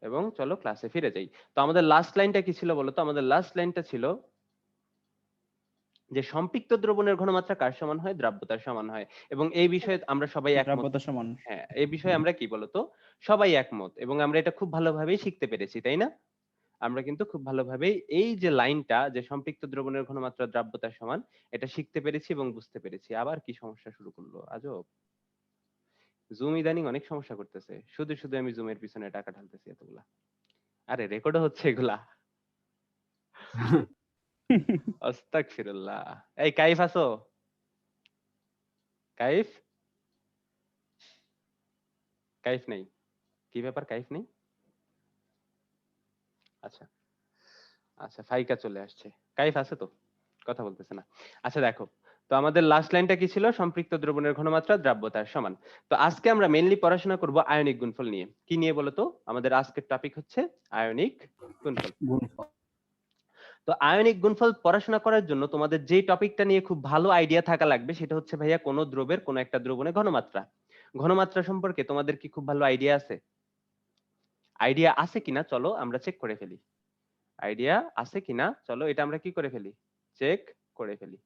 এবং চলো ক্লাসে ফিরে যাই। তো আমাদের লাস্ট লাইনটা কি ছিল বলো তো? আমাদের লাস্ট লাইনটা ছিল যে সম্পৃক্ত দ্রবণের ঘনমাত্রা কার সমান হয়? দ্রাব্যতার সমান হয়। এবং এই বিষয়ে আমরা সবাই একমত। দ্রাব্যতা সমান। হ্যাঁ, এই বিষয়ে আমরা কি বলতো সবাই একমত, এবং আমরা এটা খুব ভালোভাবেই শিখতে পেরেছি, তাই না? আমরা কিন্তু খুব ভালোভাবেই এই যে লাইনটা, যে সম্পৃক্ত দ্রবণের ঘনমাত্রা দ্রাব্যতার সমান, এটা শিখতে পেরেছি এবং বুঝতে পেরেছি। আবার কি সমস্যা শুরু করলো আজব! জুম ইদানিং অনেক সমস্যা করতেছে, শুধু শুধু আমি জুমের পিছনে টাকা ঢালতেছি এতগুলা। আরে রেকর্ডও হচ্ছে এগুলা। আস্তাগফিরুল্লাহ। এই কাইফ আছো? কাইফ? কাইফ নেই? কি ব্যাপার, কাইফ নেই? আচ্ছা আচ্ছা, ফাইকা চলে আসছে। কাইফ আছে তো? কথা বলতেছে না। আচ্ছা দেখো, তো আমাদের লাস্ট লাইনটা কি ছিল? সম্পৃক্ত দ্রবণের ঘনমাত্রা দ্রাব্যতার সমান। তো আজকে আমরা মেইনলি পড়াশোনা করব আয়নিক গুণফল নিয়ে। কি নিয়ে বলো তো? আমাদের আজকের টপিক হচ্ছে আয়নিক গুণফল। গুণফল। তো আয়নিক গুণফল পড়াশোনা করার জন্য তোমাদের যে টপিকটা নিয়ে খুব ভালো আইডিয়া থাকা লাগবে সেটা হচ্ছে ভাইয়া কোন দ্রবের কোন একটা দ্রবণের ঘনমাত্রা। ঘনমাত্রা সম্পর্কে তোমাদের কি খুব ভালো আইডিয়া আছে? আইডিয়া আছে কিনা চলো আমরা চেক করে ফেলি। আইডিয়া আছে কিনা চলো এটা আমরা কি করে ফেলি, চেক করে ফেলি।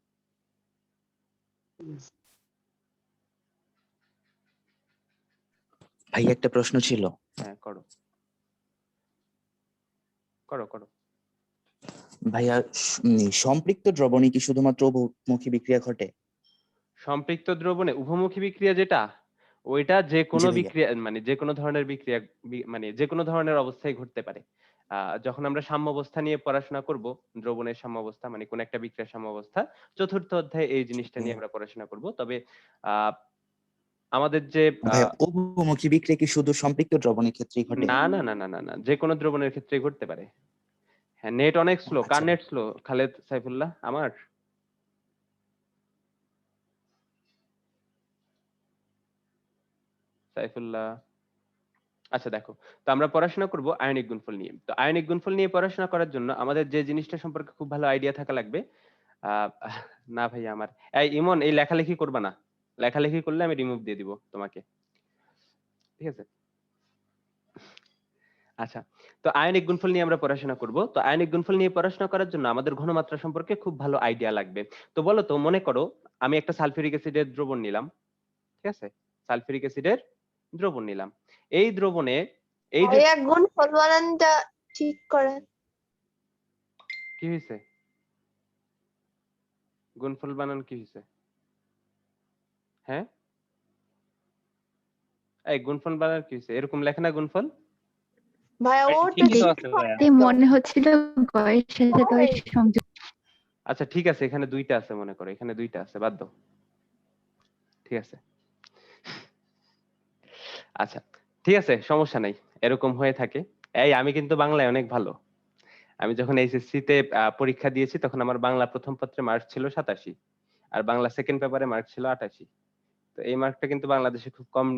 ভাই একটা প্রশ্ন ছিল। হ্যাঁ করো করো করো। ভাইয়া, সম্পৃক্ত দ্রবণে কি শুধুমাত্র উভমুখী বিক্রিয়া ঘটে? সম্পৃক্ত দ্রবণে উভমুখী বিক্রিয়া যেটা, ওইটা যে জি কোনো ভাইয়া। বিক্রিয়া মানে যে কোনো ধরনের বিক্রিয়া মানে যে কোনো ধরনের অবস্থায় ঘটতে পারে। যখন আমরা সাম্যাবস্থা নিয়ে পড়াশোনা করব, দ্রবণের সাম্যাবস্থা মানে কোন একটা বিক্রিয়ার সাম্যাবস্থা, চতুর্থ অধ্যায়ে এই জিনিসটা নিয়ে আমরা পড়াশোনা করব। তবে আহ আমাদের যে ভাইয়া, উভমুখী বিক্রিয়া কি শুধু সম্পৃক্ত দ্রবণের ক্ষেত্রেই ঘটে? না না না না না না, যে কোনো দ্রবণের ক্ষেত্রে ঘটতে পারে। হ্যাঁ, নেট অনেক স্লো। কার আচ্ছা নেট স্লো? খালেদ সাইফুল্লাহ? আমার? সাইফুল্লাহ? আচ্ছা দেখো, তো আমরা পড়াশোনা করব আয়নিক গুণফল নিয়ে। তো আয়নিক গুণফল নিয়ে পড়াশোনা করার জন্য আমাদের যে জিনিসটা সম্পর্কে খুব ভালো আইডিয়া থাকা লাগবে, আহ না ভাই আমার, এই ইমন এই লেখালেখি করবা না। লেখালেখি করলে আমি রিমুভ দিয়ে দিব তোমাকে, ঠিক আছে? আচ্ছা, তো আয়নিক গুণফল নিয়ে আমরা পড়াশোনা করব। তো আয়নিক গুণফল নিয়ে পড়াশোনা করার জন্য আমাদের ঘনমাত্রা সম্পর্কে খুব ভালো আইডিয়া লাগবে। তো বলো তো, মনে করো আমি একটা সালফিউরিক অ্যাসিডের দ্রবণ নিলাম, ঠিক আছে? সালফিউরিক অ্যাসিডের দ্রবণ নিলাম। এই দ্রবণে এই যে ভাইয়া গুণফল বানানটা ঠিক করেন। কি হয়েছে? গুণফল বানান কি হয়েছে? হ্যাঁ, এই গুণফল বানান কি হয়েছে? এরকম লেখে না গুণফল? ভাইয়া ও ঠিকই তো আছে ভাইয়া। মনে হচ্ছিল গয়ের সাথে গয়ের সংযোগ। আচ্ছা ঠিক আছে, এখানে দুইটা আছে, মনে করো এখানে দুইটা আছে, বাদ দাও, ঠিক আছে? আচ্ছা ঠিক আছে, সমস্যা নাই, এরকম হয়ে থাকে। এই আমি কিন্তু বাংলায় অনেক ভালো। আমি যখন এইচএসসি তে পরীক্ষা দিয়েছি তখন আমার বাংলা প্রথম পত্রে মার্ক ছিল 87, আর বাংলা সেকেন্ড পেপারে মার্ক ছিল 88। তো এই মার্কটা কিন্তু বাংলাদেশে খুব কম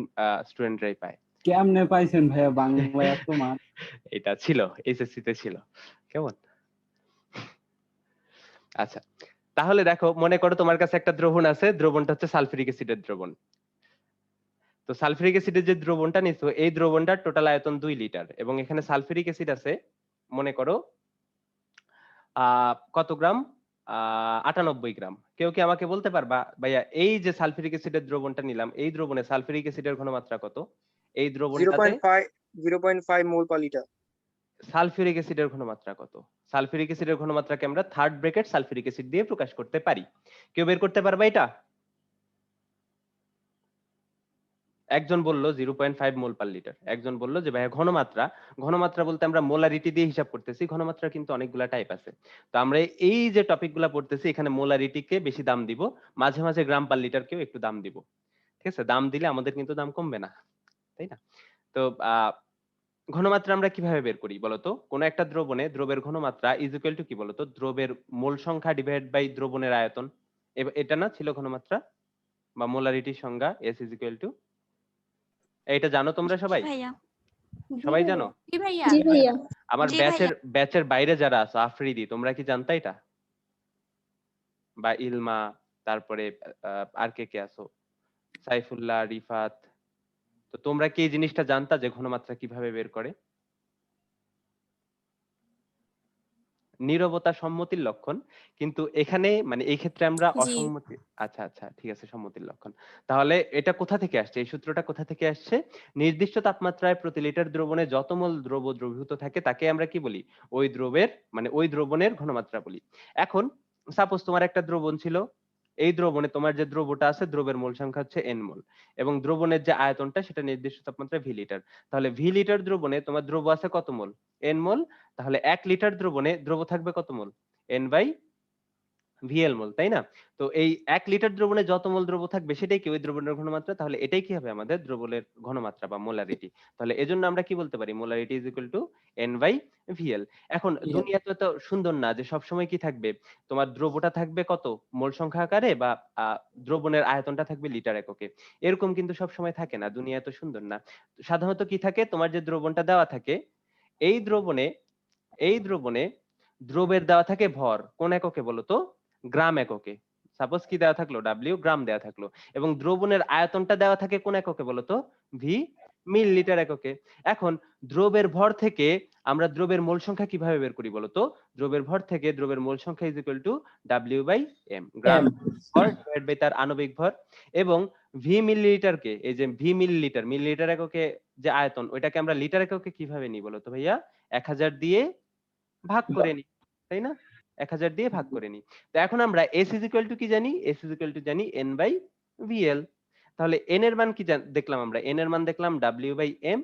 স্টুডেন্টরাই পায়। কেমনে পাইছেন ভাইয়া বাংলায় এত মার্ক? এটা ছিল এইচএসসি তে ছিল। কেমন? আচ্ছা, তাহলে দেখো, মনে করো তোমার কাছে একটা দ্রবণ আছে, দ্রবণটা হচ্ছে সালফিউরিক অ্যাসিডের দ্রবণ। তো সালফিউরিক অ্যাসিডের যে দ্রবণটা নিছো, এই দ্রবণটার টোটাল আয়তন 2 লিটার, এবং এখানে সালফিউরিক অ্যাসিড আছে মনে করো কত গ্রাম? 98 গ্রাম। কেউ কি আমাকে বলতে পারবা ভাইয়া, এই যে সালফিউরিক অ্যাসিডের দ্রবণটা নিলাম, এই দ্রবণে সালফিউরিক অ্যাসিডের ঘনমাত্রা কত? এই দ্রবণটাতে 0.5 মোল পার লিটার। সালফিউরিক অ্যাসিডের ঘনমাত্রা কত? সালফিউরিক অ্যাসিডের ঘনমাত্রাকে আমরা থার্ড ব্র্যাকেট সালফিউরিক অ্যাসিড দিয়ে প্রকাশ করতে পারি। কেউ বের করতে পারবা এটা? একজন বলল 0.5 মোল পার লিটার, একজন বলল যে ভাইয়া ঘনমাত্রা। ঘনমাত্রা বলতে আমরা মোলারিটি দিয়ে হিসাব করতেছি, ঘনমাত্রা কিন্তু অনেকগুলা টাইপ আছে। তো আমরা এই যে টপিকগুলা পড়তেছি এখানে মোলারিটিকে বেশি দাম দিব, মাঝে মাঝে গ্রাম পার লিটারকেও একটু দাম দিব, ঠিক আছে? দাম দিলে আমাদের কিন্তু দাম কমবে না, তাই না? তো ঘনমাত্রা আমরা কিভাবে বের করি বলতো? কোন একটা দ্রবণে দ্রবের ঘনমাত্রা ইজ ইকুয়াল টু কি বলতো? দ্রবের মোল সংখ্যা ডিভাইড বাই দ্রবণের আয়তন। এটা না ছিল ঘনমাত্রা বা মোলারিটির সংজ্ঞা, এস ইজ ইকুয়াল টু। এটা জানো তোমরা সবাই? ভাইয়া, সবাই জানো? কি ভাইয়া? জি ভাইয়া। আমার জি ভাইয়া। ব্যাচের বাইরে যারা আছো, আফ্রিদি, তোমরা কি জানতা এটা? বা ইলমা, তারপরে আর কে কে আছো, সাইফুল্লাহ, রিফাত, তো তোমরা কি এই জিনিসটা জানতা যে ঘনমাত্রা কিভাবে বের করে? নীরবতা সম্মতির লক্ষণ, কিন্তু এখানে মানে এই ক্ষেত্রে আমরা জি। অসম্মতি। আচ্ছা আচ্ছা, ঠিক আছে, সম্মতির লক্ষণ। তাহলে এটা কোথা থেকে আসছে, এই সূত্রটা কোথা থেকে আসছে? নির্দিষ্ট তাপমাত্রায় প্রতি লিটার দ্রবণে যত মোল দ্রব দ্রবীভূত থাকে তাকে আমরা কি বলি? ওই দ্রবের মানে ওই দ্রবণের ঘনমাত্রা বলি। এখন সাপোজ তোমার একটা দ্রবণ ছিল, এই দ্রবণে তোমার যে দ্রবটা আছে দ্রবের মোল সংখ্যা হচ্ছে n মোল, এবং দ্রবণের যে আয়তনটা সেটা নির্দিষ্ট তাপমাত্রায় ভি লিটার। তাহলে ভি লিটার দ্রবণে তোমার দ্রব আছে কত মোল? n মোল। তাহলে 1 লিটার দ্রবণে দ্রব থাকবে কত মোল? n বাই ভিএল মোল, তাই না? তো এই 1 লিটার দ্রবণে যত মোল দ্রব থাকবে সেটাই কি ওই দ্রবণের ঘনমাত্রা। তাহলে এটাই কি হবে আমাদের দ্রবণের ঘনমাত্রা বা মোলারিটি। তাহলে এজন্য আমরা কি বলতে পারি? Molarity is equal to n by VL. এখন দুনিয়া তো এত সুন্দর না যে সব সময় কি থাকবে, তোমার দ্রবটা থাকবে কত মোল সংখ্যা আকারে, বা দ্রবণের আয়তনটা থাকবে লিটার এককে। এরকম কিন্তু সব সময় থাকে না, দুনিয়া এত সুন্দর না। সাধারণত কি থাকে, তোমার যে দ্রবণটা দেওয়া থাকে এই দ্রবণে দ্রবের দেওয়া থাকে ভর কোন এককে বলতো? গ্রাম এককে। সাপোজ কি দেওয়া থাকলো? ডাব্লিউ গ্রাম দেওয়া থাকলো, এবং দ্রবণের আয়তনটা দেওয়া থাকে কোন এককে বলতো? ভি মিলিলিটার এককে। এখন দ্রবের ভর থেকে আমরা দ্রবের মোল সংখ্যা কিভাবে বের করি বলতো? দ্রবের ভর থেকে দ্রবের মোল সংখ্যা is equal to W by M, gram ভর ডিভাইড বাই তার আণবিক ভর। এবং ভি মিলিলিটারকে, এই যে ভি মিলিলিটার, মিলিলিটার এককে যে আয়তন, ওইটাকে আমরা লিটার এককে কিভাবে নিই বলতো ভাইয়া? 1000 দিয়ে ভাগ করে নিই, তাই না? 1000 দিয়ে ভাগ করে নিই। তো এখন আমরা S ইজ ইকুয়াল টু কি জানি? S ইজ ইকুয়াল টু জানি n বাই VL। তাহলে n এর মান কি দেখলাম আমরা? n এর মান দেখলাম W বাই M,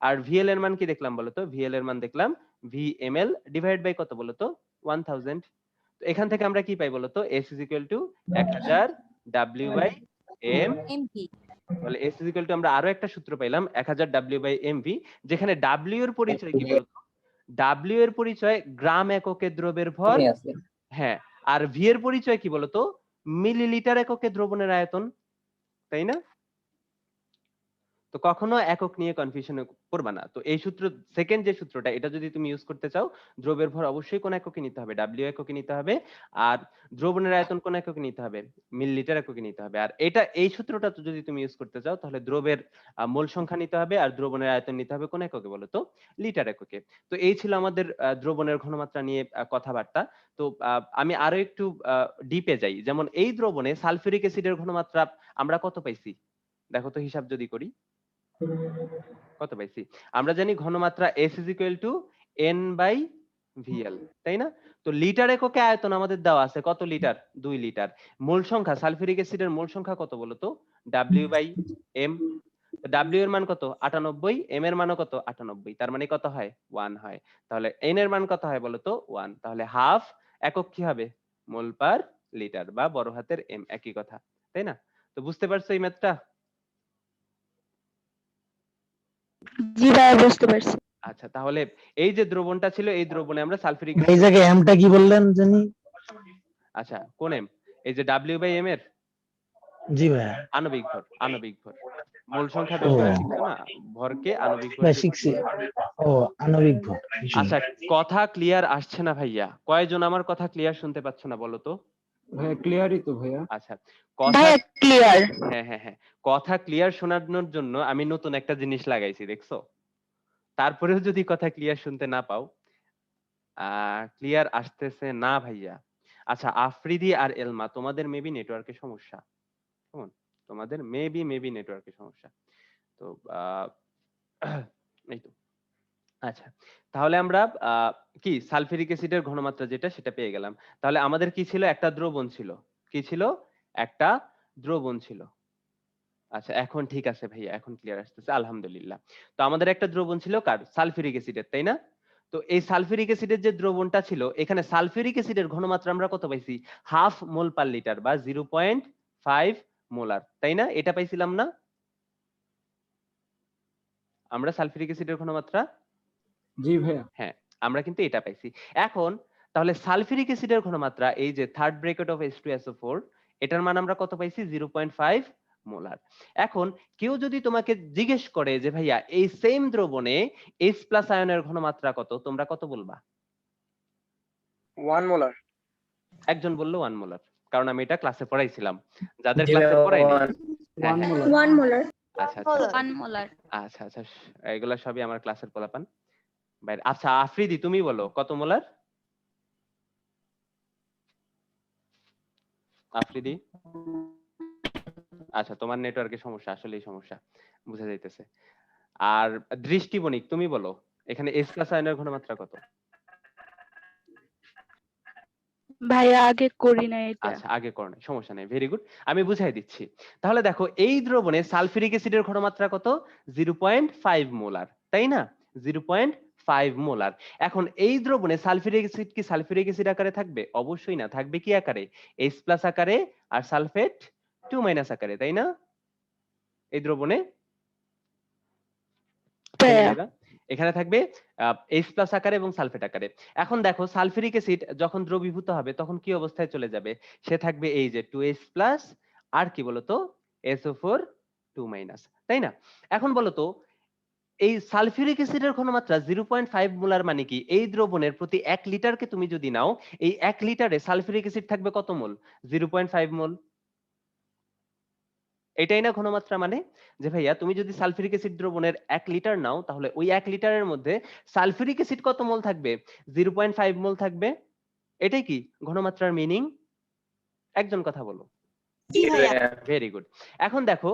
আর VL এর মান কি দেখলাম বলতো? VL এর মান দেখলাম VML ডিভাইড বাই কত বলতো? 1000। তো এখান থেকে আমরা কি পাই বলতো? S is equal to 1000 W by M। MP. তাহলে S ইজ ইকুয়াল টু আমরা আরো একটা সূত্র পাইলাম 1000 W বাই MV, যেখানে W এর পরিচয় কি বলতো? ডাব্লিউ এর পরিচয় গ্রাম এককে দ্রবের ভর, হ্যাঁ, আর ভি এর পরিচয় কি বলতো? মিলিলিটার এককে দ্রবণের আয়তন, তাই না? তো কখনো একক নিয়ে কনফিউশনে পড়বা না। তো এই সূত্র, সেকেন্ড যে সূত্রটা, এটা যদি তুমি ইউজ করতে চাও, দ্রবের ভর অবশ্যই কোন এককে নিতে হবে? ডাব্লিউ এককে নিতে হবে। আর দ্রবণের আয়তন কোন এককে নিতে হবে? মিলিলিটার এককে নিতে হবে। আর এই সূত্রটা তো যদি তুমি ইউজ করতে চাও, তাহলে দ্রবের মোল সংখ্যা নিতে হবে, আর দ্রবণের আয়তন নিতে হবে কোন এককে বলতো? লিটার এককে। তো এই ছিল আমাদের দ্রবণের ঘনমাত্রা নিয়ে কথাবার্তা। তো আমি আরো একটু ডিপে যাই। যেমন এই দ্রবণে সালফিউরিক অ্যাসিডের ঘনমাত্রা আমরা কত পাইছি? দেখো তো হিসাব যদি করি, কত পাইছি? আমরা জানি ঘনমাত্রা S is equal to n by VL, তাই না? তো লিটার এককে আয়তন আমাদের দেওয়া আছে কত লিটার? 2 লিটার। মোল সংখ্যা, সালফিউরিক অ্যাসিডের মোল সংখ্যা কত বলতো? W by M। তো W এর মান কত? 98, M এর মানও কত? 98, তার মানে কত হয়? 1 হয়। তাহলে n এর মান কত হয় বলতো? 1। তাহলে হাফ একক কি হবে? মোল পার লিটার, বা বড় হাতের M, একই কথা, তাই না? তো বুঝতে পারছো এই ম্যাথটা? জি ভাইয়া, বুঝতে পারছি। আচ্ছা, তাহলে এই যে দ্রবণটা ছিল, এই দ্রবণে আমরা সালফিউরিক এই জায়গায় এমটা কি বললেন জানি? আচ্ছা, কোন এম? এই যে ডাব্লিউ বাই এম এর জি ভাইয়া, আণবিক ভর, আণবিক ভর। মূল সংখ্যা ও বের করা শিখছো না? ভরকে আণবিক ভর ভাই দিয়ে শিখছি। ভাগ করতে হবে। ও আণবিক ভর। জি। আচ্ছা, কথা ক্লিয়ার আসছে না ভাইয়া? কয়জন আমার কথা ক্লিয়ার শুনতে পাচ্ছ না বলো তো? ভাইয়া ক্লিয়ারই তো ভাইয়া। আচ্ছা, কথা, ভাইয়া ক্লিয়ার। হ্যাঁ, কথা ক্লিয়ার শোনানোর জন্য আমি নতুন একটা জিনিস লাগাইছি, দেখছো? তারপরেও যদি কথা ক্লিয়ার শুনতে না পাও, ক্লিয়ার আসতেছে না ভাইয়া। আচ্ছা, আফ্রিদি আর এলমা, তোমাদের মেবি নেটওয়ার্কের সমস্যা, কেমন? তোমাদের মেবি নেটওয়ার্কের সমস্যা। তো এই তো। আচ্ছা, তাহলে আমরা কি সালফিউরিক অ্যাসিডের ঘনমাত্রা যেটা সেটা পেয়ে গেলাম। তাহলে আমাদের কি ছিল? একটা দ্রবণ ছিল। কি ছিল? একটা দ্রবণ ছিল। আচ্ছা, এখন ঠিক আছে ভাইয়া, এখন ক্লিয়ার আসতেছে, আলহামদুলিল্লাহ। তো আমাদের একটা দ্রবণ ছিল কার? সালফিউরিক অ্যাসিডের, তাই না? তো এই সালফিউরিক অ্যাসিডের যে দ্রবণটা ছিল, এখানে সালফিউরিক অ্যাসিডের ঘনমাত্রা আমরা কত পাইছি? হাফ মোল পার লিটার, বা 0.5 মোলার, তাই না? এটা পাইছিলাম না আমরা সালফিউরিক অ্যাসিডের ঘনমাত্রা? জি ভাইয়া। হ্যাঁ, আমরা কিন্তু এটা পাইছি। এখন তাহলে সালফিউরিক অ্যাসিডের ঘনমাত্রা, এই যে থার্ড ব্র্যাকেট অফ H2SO4, এটার মান আমরা কত পাইছি? 0.5 মোলার। এখন কেউ যদি তোমাকে জিজ্ঞেস করে যে ভাইয়া এই সেম দ্রবণে H+ আয়নের ঘনমাত্রা কত, তোমরা কত বলবা? 1 মোলার। একজন বললো 1 মোলার, কারণ আমি এটা ক্লাসে পড়াইছিলাম। যাদের ক্লাসে পড়াইনি, হ্যাঁ, 1 হ্যাঁ, মোলার। 1 মোলার। আচ্ছা আচ্ছা 1 মোলার। আচ্ছা, এগুলা সবই আমার ক্লাসের পোলাপান। আচ্ছা, আফ্রিদি তুমি বলো কত মোলার? আফ্রিদি? আচ্ছা, তোমার নেটওয়ার্কের সমস্যা, আসলেই সমস্যা বুঝা যাইতেছে। আর দৃষ্টি বণিক, তুমি বলো এখানে এস প্লাস আয়নের ঘনমাত্রা কত? ভাইয়া আগে করি না এটা। আচ্ছা, আগে করো নাই, সমস্যা নাই, ভেরি গুড। আমি বুঝাই দিচ্ছি। তাহলে দেখো এই দ্রবণে সালফিউরিক অ্যাসিডের ঘনমাত্রা কত? 0.5 মোলার, তাই না? 0.5 মোলার। এখন এই দ্রবণে সালফিউরিক অ্যাসিড কি সালফিউরিক অ্যাসিড আকারে থাকবে? অবশ্যই না, থাকবে কি আকারে? H প্লাস আকারে, আর সালফেট 2 মাইনাস আকারে, তাই না? এই দ্রবণে ভাইয়া এখানে থাকবে H প্লাস আকারে এবং সালফেট আকারে। এখন দেখো সালফিউরিক অ্যাসিড যখন দ্রবীভূত হবে তখন কি অবস্থায় চলে যাবে? সে থাকবে এই যে 2H প্লাস আর কি বলতো SO4 2 মাইনাস, তাই না? এখন বলতো এই সালফিউরিক অ্যাসিডের ঘনমাত্রা 0.5 মোলার মানে কি? এই দ্রবণের প্রতি 1 লিটারকে তুমি যদি নাও, এই 1 লিটারে সালফিউরিক অ্যাসিড থাকবে কত মোল? 0.5 মোল। এটাই না ঘনমাত্রা মানে? যে ভাইয়া তুমি যদি সালফিউরিক অ্যাসিড দ্রবণের 1 লিটার নাও, তাহলে ওই 1 লিটারের মধ্যে সালফিউরিক অ্যাসিড কত মোল থাকবে? 0.5 মোল থাকবে। এটাই কি ঘনমাত্রার মিনিং? একজন কথা বলো। জি ভাইয়া। Very good. এখন দেখো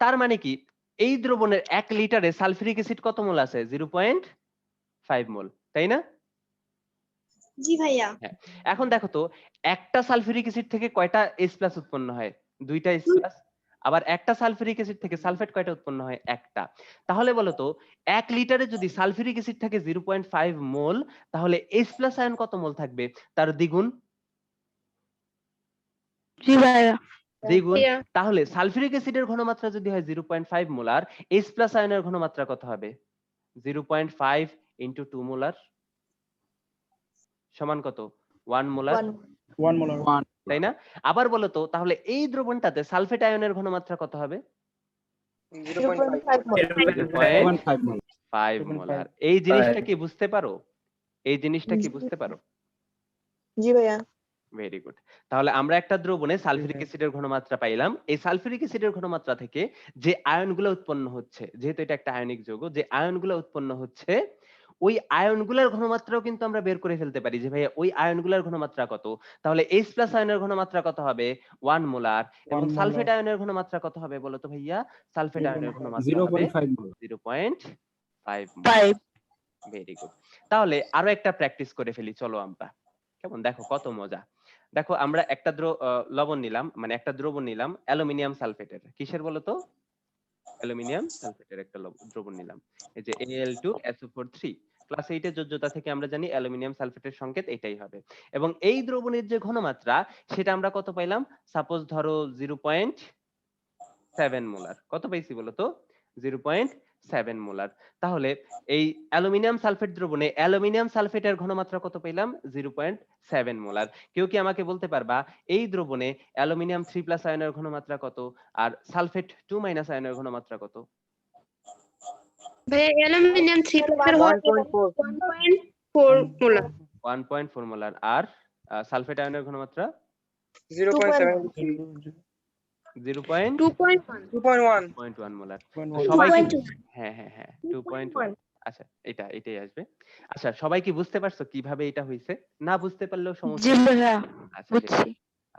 তার মানে কি এই দ্রবণের 1 লিটারে সালফিউরিক অ্যাসিড কত মোল আছে? 0.5 মোল, তাই না? জি ভাইয়া। হ্যাঁ। এখন দেখো তো একটা সালফিউরিক অ্যাসিড থেকে কয়টা H প্লাস উৎপন্ন হয়? 2টা H প্লাস। আবার একটা সালফিউরিক অ্যাসিড থেকে সালফেট কয়টা উৎপন্ন হয়? একটা। তাহলে বলো তো 1 লিটারে যদি সালফিউরিক অ্যাসিড থাকে 0.5 মোল, তাহলে H প্লাস আয়ন কত মোল থাকবে? তার দ্বিগুণ। জি ভাইয়া। দ্বিগুণ। তাহলে সালফিউরিক অ্যাসিডের ঘনমাত্রা যদি হয় 0.5 মোলার, H প্লাস আয়নের ঘনমাত্রা কত হবে? 0.5 ইনটু 2 মোলার সমান কত? 1 মোলার, 1 মোলার। তাই না? আবার বলো তো তাহলে এই দ্রবণটাতে সালফেট আয়নের ঘনমাত্রা কত হবে? 0.5 0.5 মোলার। 0.5 মোলার। এই জিনিসটা কি বুঝতে পারো? এই জিনিসটা কি বুঝতে পারো? জি ভাইয়া। Very good. তাহলে আমরা একটা দ্রবণে সালফিউরিক অ্যাসিডের ঘনমাত্রা পাইলাম। এই সালফিউরিক অ্যাসিডের ঘনমাত্রা থেকে যে আয়নগুলো উৎপন্ন হচ্ছে, যেহেতু এটা একটা আয়নিক যৌগ, যে আয়নগুলো উৎপন্ন হচ্ছে ওই আয়নগুলোর ঘনমাত্রাও কিন্তু আমরা বের করে ফেলতে পারি যে ভাইয়া ওই আয়নগুলোর ঘনমাত্রা কত। তাহলে H প্লাস আয়নের ঘনমাত্রা কত হবে? 1 মোলার। এবং 1 মোলার। সালফেট আয়নের ঘনমাত্রা কত হবে বলো তো ভাইয়া? সালফেট আয়নের ঘনমাত্রা হবে 0.5 মোলার। 0.5 মোলার। 5 very good. তাহলে আরো একটা প্র্যাকটিস করে ফেলি, চলো আমরা। কেমন, দেখো কত মজা। দেখো আমরা একটা লবণ নিলাম, মানে একটা দ্রবণ নিলাম অ্যালুমিনিয়াম সালফেটের। কিসের বলো তো? অ্যালুমিনিয়াম সালফেটের একটা দ্রবণ নিলাম। এই যে Al2SO4 3। ক্লাস 8 এর যোজ্যতা থেকে আমরা জানি অ্যালুমিনিয়াম সালফেটের সংকেত এটাই হবে। এবং এই দ্রবণের যে ঘনমাত্রা সেটা আমরা কত পাইলাম? সাপোজ ধরো 0.7 মোলার। কত পাইছি বলো তো? 0.7 মোলার। তাহলে এই অ্যালুমিনিয়াম সালফেট দ্রবণে অ্যালুমিনিয়াম সালফেটের ঘনমাত্রা কত পেলাম? 0.7 মোলার। কেউ কি আমাকে বলতে পারবা এই দ্রবণে অ্যালুমিনিয়াম 3+ আয়নের ঘনমাত্রা কত আর সালফেট 2- আয়নের ঘনমাত্রা কত? ভাইয়া অ্যালুমিনিয়াম 3+ 1.4 1.4 মোলার। 1.4 মোলার। আর সালফেট আয়নের ঘনমাত্রা 0.73 0.1 2.1 মোলার। 2.1 সবাই কি 2.2 হ্যাঁ হ্যাঁ হ্যাঁ 2.1। আচ্ছা, এটাই আসবে। আচ্ছা, সবাই কি বুঝতে পারছো কিভাবে এটা হইছে? না বুঝতে পারলেও সমস্যা জি নেই। ভাইয়া আচ্ছা বুঝছি।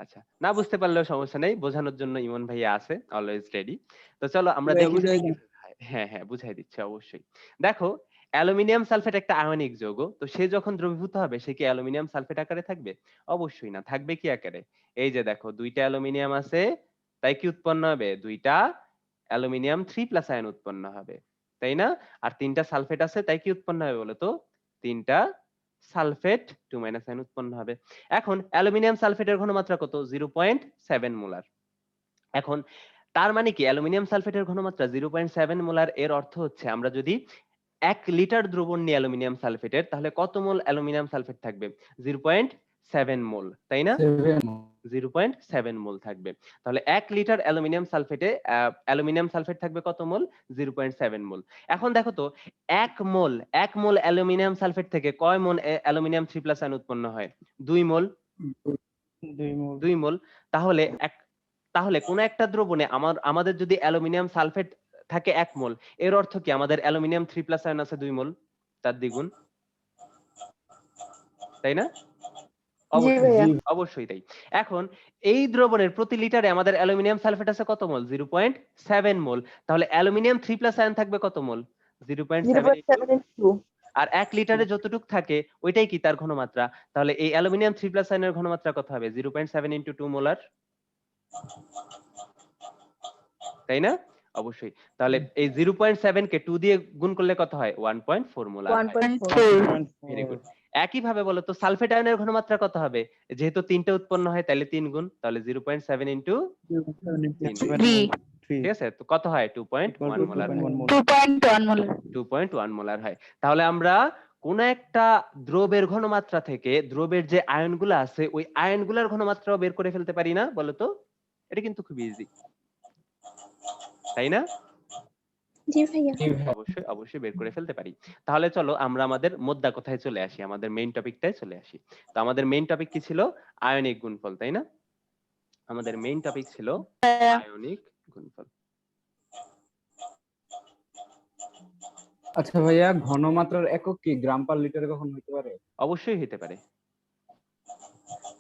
আচ্ছা, না বুঝতে পারলেও সমস্যা নেই, বোঝানোর জন্য ইমন ভাইয়া আছে, অলওয়েজ রেডি। তো চলো আমরা দেখি যে হ্যাঁ হ্যাঁ বুঝাই দিচ্ছি অবশ্যই। দেখো অ্যালুমিনিয়াম সালফেট একটা আয়নিক যৌগ, তো সে যখন দ্রবীভূত হবে সে কি অ্যালুমিনিয়াম সালফেট আকারে থাকবে? অবশ্যই না, থাকবে কি আকারে? এই যে দেখো দুইটা অ্যালুমিনিয়াম আছে, তাই কি উৎপন্ন হবে? দুইটা অ্যালুমিনিয়াম 3+ আয়ন উৎপন্ন হবে, তাই না? আর তিনটা সালফেট আছে, তাই কি উৎপন্ন হবে বলো তো? তিনটা সালফেট 2- আয়ন উৎপন্ন হবে। এখন অ্যালুমিনিয়াম সালফেটের ঘনমাত্রা কত? 0.7 মোলার। এখন তার মানে কি অ্যালুমিনিয়াম সালফেটের ঘনমাত্রা 0.7 মোলার। এর অর্থ হচ্ছে আমরা যদি 1 লিটার দ্রবণ নিই অ্যালুমিনিয়াম সালফেটের, তাহলে কত মোল অ্যালুমিনিয়াম সালফেট থাকবে? 0.7 মোল, তাই না? 0.7 মোল থাকবে। তাহলে 1 লিটার অ্যালুমিনিয়াম সালফেটে অ্যালুমিনিয়াম সালফেট থাকবে কত মোল? 0.7 মোল। এখন দেখো তো 1 মোল অ্যালুমিনিয়াম সালফেট থেকে কয় মোল অ্যালুমিনিয়াম 3+ আয়ন উৎপন্ন হয়? 2 মোল। 2 মোল। তাহলে কোন একটা দ্রবণে আমাদের যদি অ্যালুমিনিয়াম সালফেট থাকে 1 মোল, এর অর্থ কি আমাদের অ্যালুমিনিয়াম 3+ আয়ন আছে 2 মোল, তার দ্বিগুণ, তাই না? অবশ্যই ভাইয়া। অবশ্যই তাই। এখন এই দ্রবণের প্রতি লিটারে আমাদের অ্যালুমিনিয়াম সালফেট আছে কত মোল? 0.7 মোল। তাহলে অ্যালুমিনিয়াম 3+ আয়ন থাকবে কত মোল? 0.7 0.72 আর 1 লিটারে যতটুক থাকে ওইটাই কি তার ঘনমাত্রা। তাহলে এই অ্যালুমিনিয়াম 3+ আয়নের ঘনমাত্রা কত হবে? 0.7 × 2 মোলার। তাই না? অবশ্যই। তাহলে এই 0.7 কে 2 দিয়ে গুণ করলে কত হয়? 1.4 মোলার হয়। 1.4 ভেরি গুড। একই ভাবে বলো তো সালফেট আয়নের ঘনমাত্রা কত হবে? যেহেতু 3টে উৎপন্ন হয় তাহলে 3 গুণ, তাহলে 0.7 × 3 ঠিক আছে? তো কত হয়? 2.1 মোলার হয়। 2.1 মোলার 2.1 মোলার হয়। তাহলে আমরা কোন একটা দ্রবের ঘনমাত্রা থেকে দ্রবের যে আয়নগুলো আছে ওই আয়নগুলোর ঘনমাত্রাও বের করে ফেলতে পারি না বলো তো? এটা কিন্তু খুব ইজি। তাই না? জি ভাইয়া। অবশ্যই অবশ্যই বের করে ফেলতে পারি। তাহলে চলো আমরা আমাদের মোদ্দা কথায় চলে আসি, আমাদের মেইন টপিকটায় চলে আসি। তো আমাদের মেইন টপিক কি ছিল? আয়নিক গুণফল, তাই না? আমাদের মেইন টপিক ছিল আয়নিক গুণফল। আচ্ছা ভাইয়া, ঘনমাত্রার একক কি গ্রাম পার লিটারে কখন হতে পারে? অবশ্যই হতে পারে।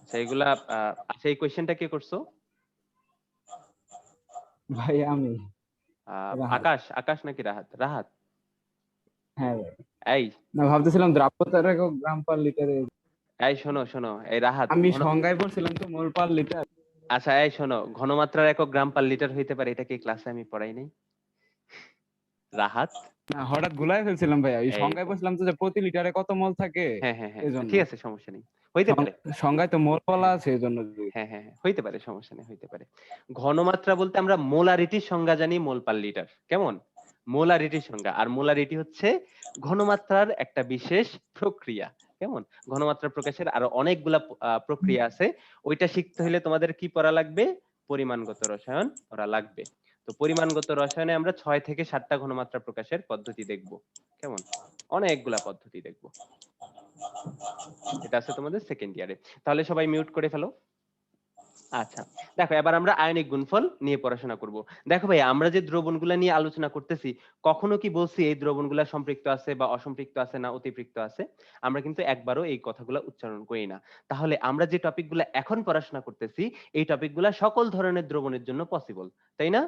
আচ্ছা এগুলা আচ্ছা এই কোশ্চেনটা কে করছো? ভাইয়া আমি। রাহাত। আকাশ নাকি রাহাত? রাহাত। হ্যাঁ ভাই। এই না, ভাবতেছিলাম দ্রাব্যতার একক গ্রাম পার লিটারে। এই শোনো শোনো, এই রাহাত আমি সংজ্ঞায় পড়ছিলাম তো মোল পার লিটার। আচ্ছা এই শোনো, ঘনমাত্রার একক গ্রাম পার লিটার হইতে পারে, এটা কি ক্লাসে আমি পড়াই নাই? রাহাত না, হঠাৎ গুলাই ফেলছিলাম ভাইয়া। এই এই সংজ্ঞায় পড়ছিলাম তো যে প্রতি লিটারে কত মোল থাকে, হ্যাঁ হ্যাঁ হ্যাঁ এজন্য। ঠিক আছে, সমস্যা নেই, হইতে পারে। সংজ্ঞায় তো মোল বলা আছে, এজন্য। হ্যাঁ হ্যাঁ হ্যাঁ হইতে পারে, সমস্যা নেই, হইতে পারে। ঘনমাত্রা বলতে আমরা মোলারিটির সংজ্ঞা জানি, মোল পার লিটার। কেমন? মোলারিটির সংজ্ঞা। আর মোলারিটি হচ্ছে ঘনমাত্রার একটা বিশেষ প্রক্রিয়া। কেমন? ঘনমাত্রা প্রকাশের আরো অনেকগুলা প্রক্রিয়া আছে। ওইটা শিখতে হলে তোমাদের কি পড়া লাগবে? পরিমাণগত রসায়ন পড়া লাগবে। তো পরিমাণগত রসায়নে আমরা 6 থেকে 7টা ঘনমাত্রা প্রকাশের পদ্ধতি দেখব। কেমন? অনেকগুলা পদ্ধতি দেখব। এটা আছে তোমাদের সেকেন্ড ইয়ারে। তাহলে সবাই মিউট করে ফেলো। আচ্ছা দেখো, এবার আমরা আয়নিক গুণফল নিয়ে পড়াশোনা করব। দেখো ভাই, আমরা যে দ্রবণগুলো নিয়ে আলোচনা করতেছি, কখনো কি বলছি এই দ্রবণগুলো সম্পৃক্ত আছে বা অসম্পৃক্ত আছে না অতিপৃক্ত আছে? আমরা কিন্তু একবারও এই কথাগুলো উচ্চারণ করি না। তাহলে আমরা যে টপিকগুলো এখন পড়াশোনা করতেছি, এই টপিকগুলো সকল ধরনের দ্রবণের জন্য পসিবল, তাই না?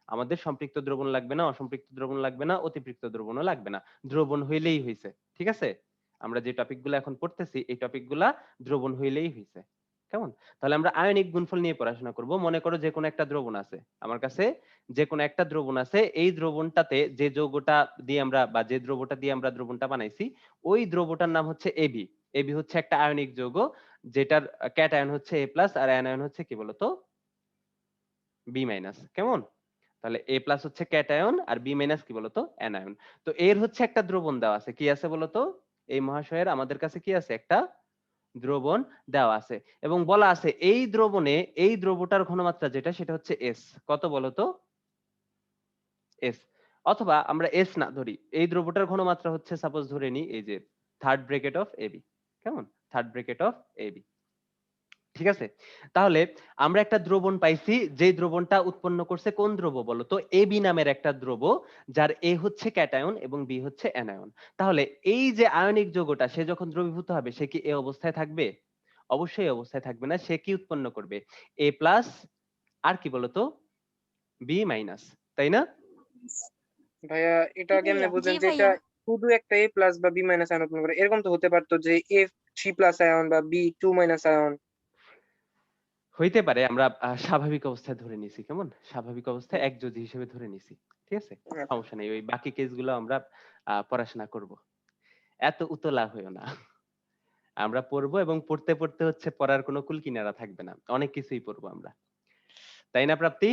আমাদের সম্পৃক্ত দ্রবণ লাগবে না, অসম্পৃক্ত দ্রবণ লাগবে না, অতিপৃক্ত দ্রবণও লাগবে না, দ্রবণ হইলেই হইছে। ঠিক আছে? আমরা যে টপিকগুলো এখন পড়তেছি এই টপিকগুলা দ্রবণ হইলেই হইছে। কেমন? তাহলে আমরা আয়নিক গুণফল নিয়ে পড়াশোনা করব। মনে করো যে কোনো একটা দ্রবণ আছে আমার কাছে, যে কোনো একটা দ্রবণ আছে, এই দ্রবণটাতে যে যৌগটা দিয়ে আমরা বা যে দ্রবণটা দিয়ে আমরা দ্রবণটা বানাইছি, ওই দ্রবণটার নাম হচ্ছে এবি। এবি হচ্ছে একটা আয়নিক যৌগ, যেটার ক্যাটায়ন হচ্ছে A+ আর অ্যানায়ন হচ্ছে কি বলতো? B-। কেমন? তাহলে A+ হচ্ছে ক্যাটায়ন আর B- কি বলতো? অ্যানায়ন। তো এর হচ্ছে একটা দ্রবণ দেওয়া আছে, কি আছে বলতো? এই মহাশয়ের আমাদের কাছে কি আছে? একটা দ্রবণ দেওয়া আছে এবং বলা আছে এই দ্রবণে এই দ্রবটার ঘনমাত্রা যেটা সেটা হচ্ছে S। কত বলতো? S। অথবা আমরা S না ধরি, এই দ্রবটার ঘনমাত্রা হচ্ছে, সাপোজ ধরে নি এই যে থার্ড ব্র্যাকেট অফ AB। কেমন? Third bracket of AB। ঠিক আছে? তাহলে আমরা একটা দ্রবণ পাইছি, যে দ্রবণটা উৎপন্ন করছে কোন দ্রব বলতো? AB নামের একটা দ্রব, যার A হচ্ছে ক্যাটায়ন এবং B হচ্ছে অ্যানায়ন। তাহলে এই যে আয়নিক যৌগটা, সে যখন দ্রবীভূত হবে সে কি এই অবস্থায় থাকবে? অবশ্যই এই অবস্থায় থাকবে না। সে কি উৎপন্ন করবে? A+ আর কি বলতো? B-। তাই না? ভাইয়া এটা জি কেমনে ভাইয়া। বুঝলেন জি যে এটা ভাইয়া। শুধু একটা A প্লাস বা B মাইনাস আয়ন উৎপন্ন করে? এরকম তো হতে পারতো যে A3+ আয়ন বা B2- আয়ন। হইতে পারে, আমরা স্বাভাবিক অবস্থায় ধরে নিছি। কেমন? স্বাভাবিক অবস্থায় একযোজি হিসেবে ধরে নিছি। ঠিক আছে? সমস্যা নেই, ওই বাকি কেসগুলো আমরা পড়াশোনা করব। এত উতলা হইও না। আমরা পড়বো এবং পড়তে পড়তে হচ্ছে পড়ার কোনো কুল কিনারা থাকবে না, অনেক কিছুই পড়বো আমরা। তাই না প্রাপ্তি?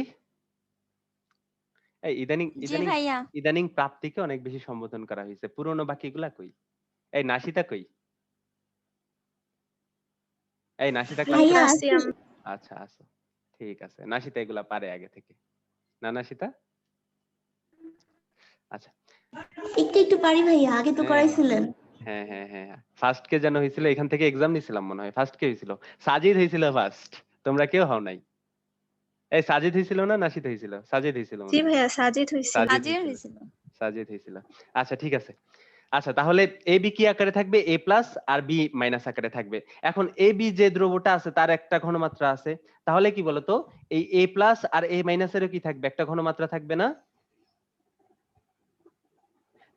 এই ইদানিং জি ইদানিং ভাইয়া। ইদানিং প্রাপ্তিকে অনেক বেশি সম্বোধন করা হয়েছে, পুরনো বাকিগুলা কই? এই নাসিতা কই? এই নাসিতা ক্লাসে? ভাইয়া আসি আমি। আচ্ছা আচ্ছা, ঠিক আছে। নাসিতা এগুলা পারে আগে থেকে, না নাসিতা? আচ্ছা। একটু একটু পারি ভাইয়া, আগে তো হ্যাঁ করাইছিলেন। হ্যাঁ হ্যাঁ হ্যাঁ, ফার্স্ট কে যেন হয়েছিল, এখান থেকে এক্সাম নিছিলাম মনে হয়। ফার্স্ট কে হয়েছিল? সাজিদ হয়েছিল ফার্স্ট, তোমরা কেউ হও নাই। এই সাজিদ হয়েছিল না নাসিদ হয়েছিল? সাজিদ হয়েছিল মনে জি হয়। ভাইয়া, সাজিদ হইছে। সাজিদ সাজিদ হয়েছিল, হইছিল। সাজিদ হয়েছিল। আচ্ছা ঠিক আছে। আচ্ছা, তাহলে এ বি কি আকারে থাকবে? এ প্লাস আর বি মাইনাস আকারে থাকবে। এখন এ বি যে দ্রবটা আছে তার একটা ঘনমাত্রা আছে, তাহলে কি বলতো এই এ প্লাস আর এ মাইনাসেরও কি থাকবে? একটা ঘনমাত্রা থাকবে না?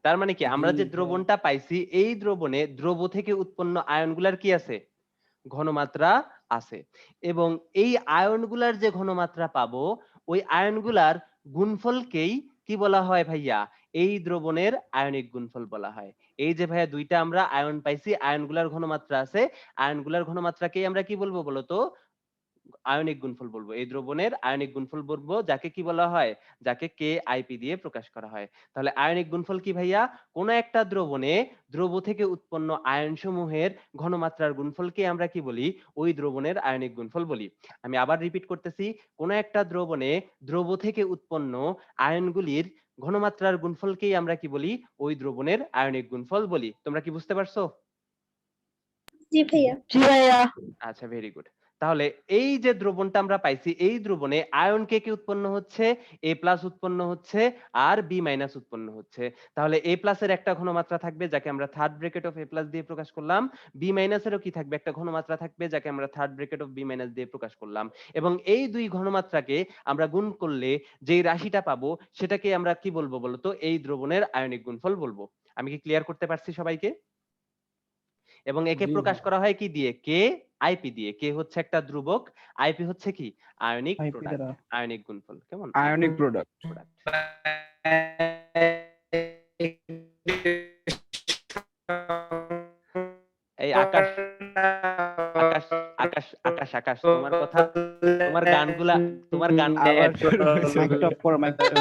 তার মানে কি আমরা যে দ্রবণটা পাইছি এই দ্রবণে দ্রব থেকে উৎপন্ন আয়নগুলার কি আছে? ঘনমাত্রা আছে। এবং এই আয়নগুলার যে ঘনমাত্রা পাবো ওই আয়নগুলার গুণফলকেই কি বলা হয় ভাইয়া? এই দ্রবণের আয়নিক গুণফল বলা হয়। এই যে ভাইয়া দুইটা আমরা আয়ন পাইছি, আয়নগুলার ঘনমাত্রা আছে, আয়নগুলার ঘনমাত্রাকেই আমরা কি বলবো বলতো? আয়নিক গুণফল বলবো। এই দ্রবণের আয়নিক গুণফল বলবো, যাকে কি বলা হয়? যাকে কে আইপি দিয়ে প্রকাশ করা হয়। তাহলে আয়নিক গুণফল কি ভাইয়া? কোন একটা দ্রবণে দ্রব থেকে উৎপন্ন আয়ন সমূহের ঘনমাত্রার গুণফলকে আমরা কি বলি? ওই দ্রবণের আয়নিক গুণফল বলি। আমি আবার রিপিট করতেছি, কোন একটা দ্রবণে দ্রব থেকে উৎপন্ন আয়নগুলির ঘনমাত্রার গুণফলকেই আমরা কি বলি? ওই দ্রবণের আয়নিক গুণফল বলি। তোমরা কি বুঝতে পারছো? জি ভাইয়া। জি ভাইয়া। আচ্ছা, ভেরি গুড। তাহলে এই যে দ্রবণটা আমরা পাইছি, এই দ্রবণে আয়ন কে কি উৎপন্ন হচ্ছে? এ প্লাস উৎপন্ন হচ্ছে আর বি মাইনাস উৎপন্ন হচ্ছে। তাহলে এ প্লাস এর একটা ঘনমাত্রা থাকবে যাকে আমরা third bracket of A plus দিয়ে প্রকাশ করলাম, বি মাইনাস এরও কি থাকবে? একটা ঘনমাত্রা থাকবে যাকে আমরা third bracket of B minus দিয়ে প্রকাশ করলাম। এবং এই দুই ঘনমাত্রাকে আমরা গুণ করলে যেই রাশিটা পাবো সেটাকে আমরা কি বলবো বলতো? এই দ্রবণের আয়নিক গুণফল বলবো। আমি কি ক্লিয়ার করতে পারছি সবাইকে? এবং একে জি প্রকাশ ভাইয়া। করা হয় কি দিয়ে? কে আইপি দিয়ে। কে হচ্ছে একটা ধ্রুবক, আইপি হচ্ছে কি? আয়নিক IP প্রোডাক্ট, দ্বারা আয়নিক গুণফল। কেমন? Ionic product. প্রোডাক্ট। এই আকাশ আকাশ আকাশ আকাশ আকাশ তোমার কথা, তোমার গানগুলা, তোমার গানগুলা আবার অনেক শুরু হয়েছে মাইক টপ করো, মাইক টপ।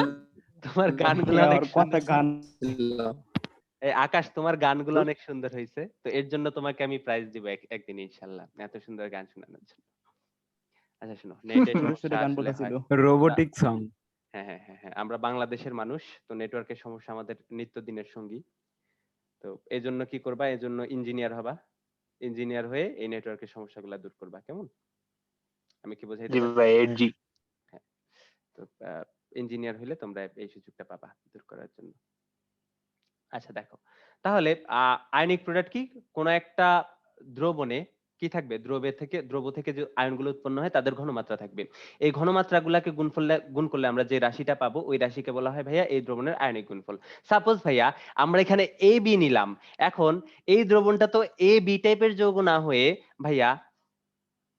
তোমার গানগুলা অনেক কথা সুন্দর। গান। এই আকাশ, তোমার গানগুলো অনেক সুন্দর হয়েছে, তো এর জন্য তোমাকে আমি প্রাইজ দিব একদিন ইনশাআল্লাহ, এত সুন্দর গান শোনানোর জন্য। আচ্ছা শোনো, নেটের সুরে সমস্যা সুরে গান আসলে বলতেছিল। হয়। Robotic song. হ্যাঁ হ্যাঁ হ্যাঁ হ্যাঁ, আমরা বাংলাদেশের মানুষ, তো নেটওয়ার্কের সমস্যা আমাদের নিত্যদিনের সঙ্গী। তো এই জন্য কি করবা? এই জন্য ইঞ্জিনিয়ার হবা, ইঞ্জিনিয়ার হয়ে এই নেটওয়ার্কের সমস্যাগুলো দূর করবা। কেমন? আমি কি বোঝাইতে পারছি? হ্যাঁ। তো ইঞ্জিনিয়ার হইলে তোমরা এই সুযোগটা পাবা দূর করার জন্য। আচ্ছা দেখো, তাহলে আয়নিক প্রোডাক্ট কি? কোন একটা দ্রবণে কি থাকবে? দ্রব থেকে যে আয়নগুলো উৎপন্ন হয় তাদের ঘনমাত্রা থাকবে। এই ঘনমাত্রাগুলোকে গুণ করলে আমরা যে রাশিটা পাবো ওই রাশিকে বলা হয় ভাইয়া এই দ্রবণের আয়নিক গুণফল। সাপোজ ভাইয়া আমরা এখানে এ বি নিলাম, এখন এই দ্রবণটা তো এ বি টাইপের যৌগ না হয়ে ভাইয়া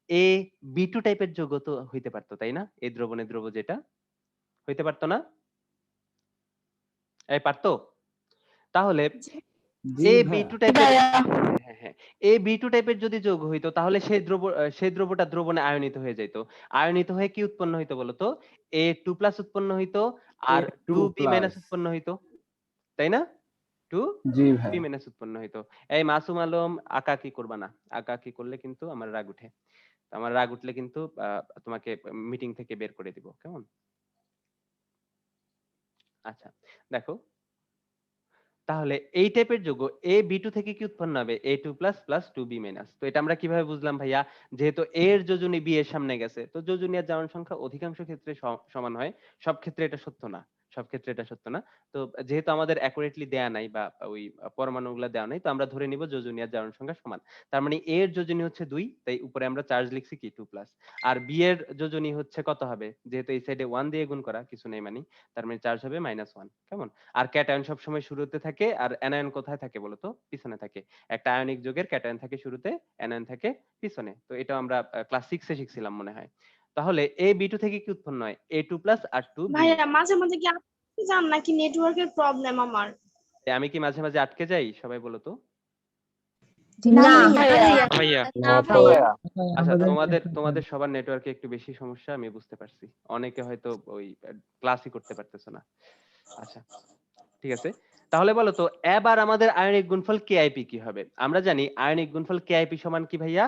এ বি টু টাইপের যৌগ তো হইতে পারতো, তাই না? এই দ্রবণের দ্রব যেটা হইতে পারতো না? এই পারতো? তাহলে জি এ বি ভাইয়া। টু জি টাইপের, ভাইয়া। হ্যাঁ হ্যাঁ, এ বি টু টাইপের যদি যৌগ হইতো তাহলে সেই দ্রবটা দ্রবণে আয়নিত হয়ে যাইতো। আয়নিত হয়ে কি উৎপন্ন হইতো বলতো? এ টু প্লাস উৎপন্ন হইতো আর টু বি মাইনাস A2+। উৎপন্ন হইতো, তাই না? টু জি বি ভাইয়া। মাইনাস উৎপন্ন হইতো। এই মাসুম আলম, আঁকা কি করবা না, আঁকা কি করলে কিন্তু আমার রাগ উঠে। তো আমার রাগ উঠলে কিন্তু তোমাকে মিটিং থেকে বের করে দিব। কেমন? আচ্ছা দেখো, তাহলে এই টাইপের যৌগ এ বি টু থেকে কি উৎপন্ন হবে? A two plus plus two B minus. তো এটা আমরা কিভাবে বুঝলাম ভাইয়া? যেহেতু এ এর যোজনী বি এর সামনে গেছে, তো যোজনী আর জারণ সংখ্যা অধিকাংশ ক্ষেত্রে সমান হয়। সব ক্ষেত্রে এটা সত্য না, সব ক্ষেত্রে এটা সত্য না। তো যেহেতু আমাদের অ্যাকুরেটলি দেয়া নাই বা ওই পরমাণুগুলো দেওয়া নাই, তো আমরা ধরে নিব যোজনী আর জারণ সংখ্যা সমান। তার মানে এ এর যোজনী হচ্ছে 2, তাই উপরে আমরা চার্জ লিখছি কি 2 প্লাস। আর বি এর যোজনী হচ্ছে কত হবে? যেহেতু এই সাইডে 1 দিয়ে গুণ করা, কিছু নেই মানে, তার মানে চার্জ হবে -1। কেমন? আর ক্যাটায়ন সবসময় শুরুতে থাকে আর অ্যানায়ন কোথায় থাকে বলতো? পিছনে থাকে। একটা আয়নিক যৌগের ক্যাটায়ন থাকে শুরুতে, অ্যানায়ন থাকে পিছনে। তো এটা আমরা ক্লাস 6 এ শিখছিলাম মনে হয়। তাহলে এ বি টু থেকে কি উৎপন্ন হয়? এ টু প্লাস আর টু বি। ভাইয়া মাঝে মাঝে কি আপনি জান নাকি নেটওয়ার্কের প্রবলেম আমার? আমি কি মাঝে মাঝে আটকে যাই? সবাই বলো তো। না না ভাইয়া। ভাইয়া। না ভাইয়া। আচ্ছা, তোমাদের সবার নেটওয়ার্কে একটু বেশি সমস্যা আমি বুঝতে পারছি। অনেকে হয়তো ওই ক্লাসই করতে পারতেছে না। আচ্ছা ঠিক আছে, তাহলে বলো তো এবার আমাদের আয়নিক গুণফল কেআইপি কি হবে? আমরা জানি আয়নিক গুণফল কেআইপি সমান কি ভাইয়া?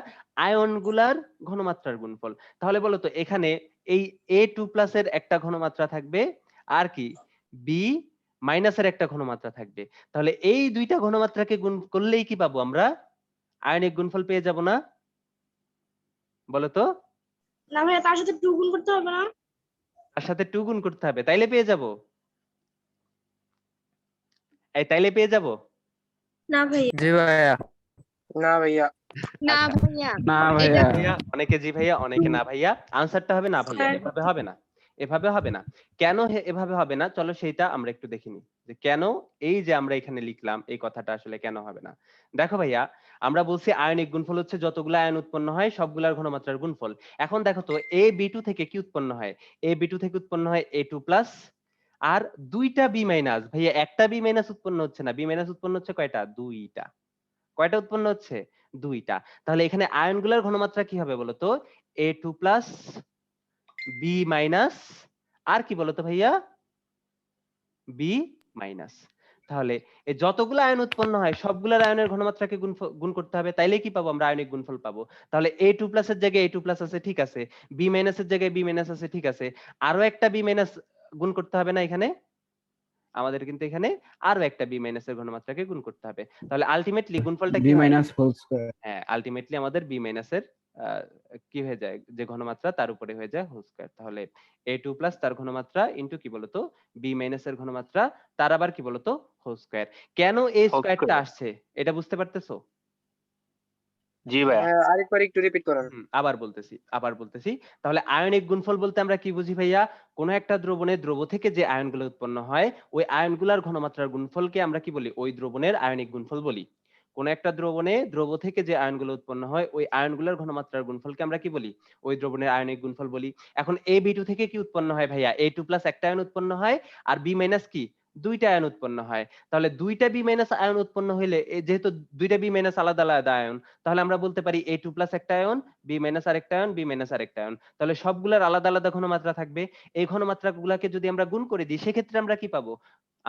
আয়নগুলার ঘনমাত্রার গুণফল। তাহলে বলো তো এখানে এই এ টু প্লাস এর একটা ঘনমাত্রা থাকবে আর কি বি মাইনাস এর একটা ঘনমাত্রা থাকবে। তাহলে এই দুইটা ঘনমাত্রাকে গুণ করলেই কি পাবো আমরা? আয়নিক গুণফল পেয়ে যাব না? বলো তো। না ভাইয়া, তার সাথে 2 গুণ করতে হবে না? তার সাথে 2 গুণ করতে হবে, তাইলে পেয়ে যাব। এই তাইলে পেয়ে যাব। না ভাইয়া। জি ভাইয়া। না ভাইয়া। না আচ্ছা। ভাইয়া। না এটা ভাইয়া। ভাইয়া অনেকে জি ভাইয়া, অনেকে না ভাইয়া। আনসারটা হবে না ভাইয়া, স্যার এভাবে হবে না। এভাবে হবে না। কেন এভাবে হবে না? চলো সেইটা আমরা একটু দেখে নিই। যে কেন এই যে আমরা এখানে লিখলাম এই কথাটা আসলে কেন হবে না? দেখো ভাইয়া, আমরা বলছি আয়নিক গুণফল হচ্ছে যতগুলো আয়ন উৎপন্ন হয় সবগুলার ঘনমাত্রার গুণফল। এখন দেখো তো AB2 থেকে কি উৎপন্ন হয়? AB2 থেকে উৎপন্ন হয় A2 প্লাস আর দুইটা B মাইনাস। ভাইয়া একটা B মাইনাস উৎপন্ন হচ্ছে না। B মাইনাস উৎপন্ন হচ্ছে কয়টা? দুইটা। কয়টা উৎপন্ন হচ্ছে? দুইটা। তাহলে এখানে আয়নগুলোর ঘনমাত্রা কি হবে বলতো? A2 প্লাস B মাইনাস আর কি বলতো ভাইয়া? B minus. তাহলে এই যতগুলো আয়ন উৎপন্ন হয় সবগুলোর আয়নের ঘনমাত্রাকে গুণ করতে হবে, তাইলে কি পাবো? আমরা আয়নিক গুণফল পাবো। তাহলে A2 প্লাস এর জায়গায় A2 প্লাস আছে, ঠিক আছে। B মাইনাস এর জায়গায় B মাইনাস আছে, ঠিক আছে। আরো একটা B মাইনাস গুণ করতে হবে না এখানে? আমাদের কিন্তু এখানে আরো একটা B মাইনাস এর ঘনমাত্রাকে গুণ করতে হবে। তাহলে আলটিমেটলি গুণফলটা বি কি হয়? Minus whole square. হ্যাঁ, আলটিমেটলি আমাদের B মাইনাস এর কি হয়ে যায়? যে ঘনমাত্রা তার উপরে হয়ে যায় হোল স্কয়ার। তাহলে A2 প্লাস তার ঘনমাত্রা ইনটু কি বলতো? B মাইনাস এর ঘনমাত্রা তার আবার কি বলতো? Whole square. কেন এই স্কয়ারটা আসছে? এটা বুঝতে পারতেছো? জি ভাইয়া। আরেকবার একটু রিপিট করেন। আবার বলতেছি। তাহলে আয়নিক গুণফল বলতে আমরা কি বুঝি ভাইয়া? কোন একটা দ্রবণে দ্রব থেকে যে আয়নগুলো উৎপন্ন হয় ওই আয়নগুলোর ঘনমাত্রার গুণফলকে আমরা কি বলি? ওই দ্রবণের আয়নিক গুণফল বলি। কোন একটা দ্রবণে দ্রব থেকে যে আয়নগুলো উৎপন্ন হয় ওই আয়নগুলোর ঘনমাত্রার গুণফলকে আমরা কি বলি? ওই দ্রবণের আয়নিক গুণফল বলি। এখন AB2 থেকে কি উৎপন্ন হয় ভাইয়া? A2 প্লাস একটা আয়ন উৎপন্ন হয় আর B মাইনাস কি? দুইটা আয়ন উৎপন্ন হয়। তাহলে দুইটা B মাইনাস আয়ন উৎপন্ন হইলে যেহেতু দুইটা B মাইনাস আলাদা আলাদা আয়ন, তাহলে আমরা বলতে পারি A2 প্লাস একটা আয়ন, B মাইনাস আরেকটা আয়ন, B মাইনাস আরেকটা আয়ন। তাহলে সবগুলোর আলাদা আলাদা ঘনমাত্রা থাকবে। এই ঘনমাত্রাগুলোকে যদি আমরা গুণ করে দিই সেক্ষেত্রে আমরা কি পাবো?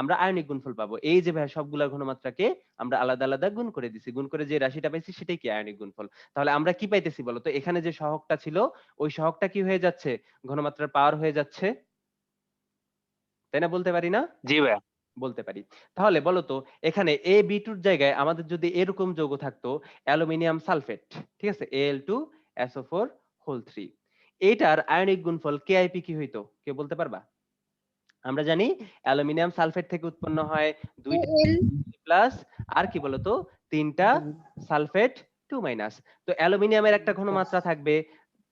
আমরা আয়নিক গুণফল পাবো। এই যে ভাই সবগুলা ঘনমাত্রাকে আমরা আলাদা আলাদা গুণ করে দিছি। গুণ করে যে রাশিটা পাইছি সেটাই কি? আয়নিক গুণফল। তাহলে আমরা কি পাইতেছি বলতো? এখানে যে সহগটা ছিল ওই সহগটা কি হয়ে যাচ্ছে? ঘনমাত্রার পাওয়ার হয়ে যাচ্ছে। তাই না? বলতে পারি না? জি ভাইয়া। বলতে পারি। তাহলে বলো তো এখানে AB2 র জায়গায় আমাদের যদি এরকম যৌগ থাকতো অ্যালুমিনিয়াম সালফেট, ঠিক আছে, Al2SO4 হোল 3, এটার আয়নিক গুণফল KIP কি হইতো? কেউ বলতে পারবা? আমরা জানি অ্যালুমিনিয়াম সালফেট থেকে উৎপন্ন হয় দুইটা প্লাস আর কি বলতো? তিনটা সালফেট 2 মাইনাস। তো অ্যালুমিনিয়ামের একটা ঘনমাত্রা থাকবে।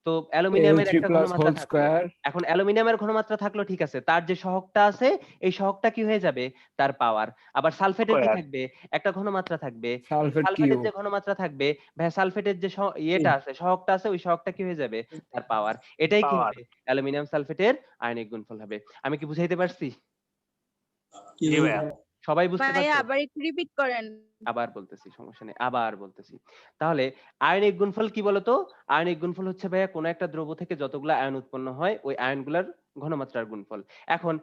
তো অ্যালুমিনিয়ামের Al3 একটা প্লাস ঘনমাত্রা হোল থাকলো। স্কয়ার। এখন অ্যালুমিনিয়ামের ঘনমাত্রা থাকলো, ঠিক আছে। তার যে সহগটা আছে এই সহগটা কি হয়ে যাবে? তার পাওয়ার। আবার সালফেটের কি স্কয়ার। থাকবে? একটা ঘনমাত্রা থাকবে। সালফেট সালফেটের কিউব। যে ঘনমাত্রা থাকবে, ভাই সালফেটের যে ইয়েটা আছে, সহগটা আছে, ওই সহগটা কি হয়ে যাবে? তার পাওয়ার। এটাই কি পাওয়ার। হবে? অ্যালুমিনিয়াম সালফেটের আয়নিক গুণফল হবে। আমি কি বুঝাইতে পারছি? জি ভাইয়া। সবাই বুঝতে ভাইয়া পারছো? আবার একটু রিপিট করেন। আবার বলতেছি, সমস্যা নেই, আবার বলতেছি। তাহলে আয়নিক গুণফল কি বলতো? আয়নিক গুণফল হচ্ছে ভাইয়া কোন একটা দ্রব্য থেকে যতগুলা আয়ন উৎপন্ন হয় ওই আয়নগুলোর ঘনমাত্রার গুণফল। এখন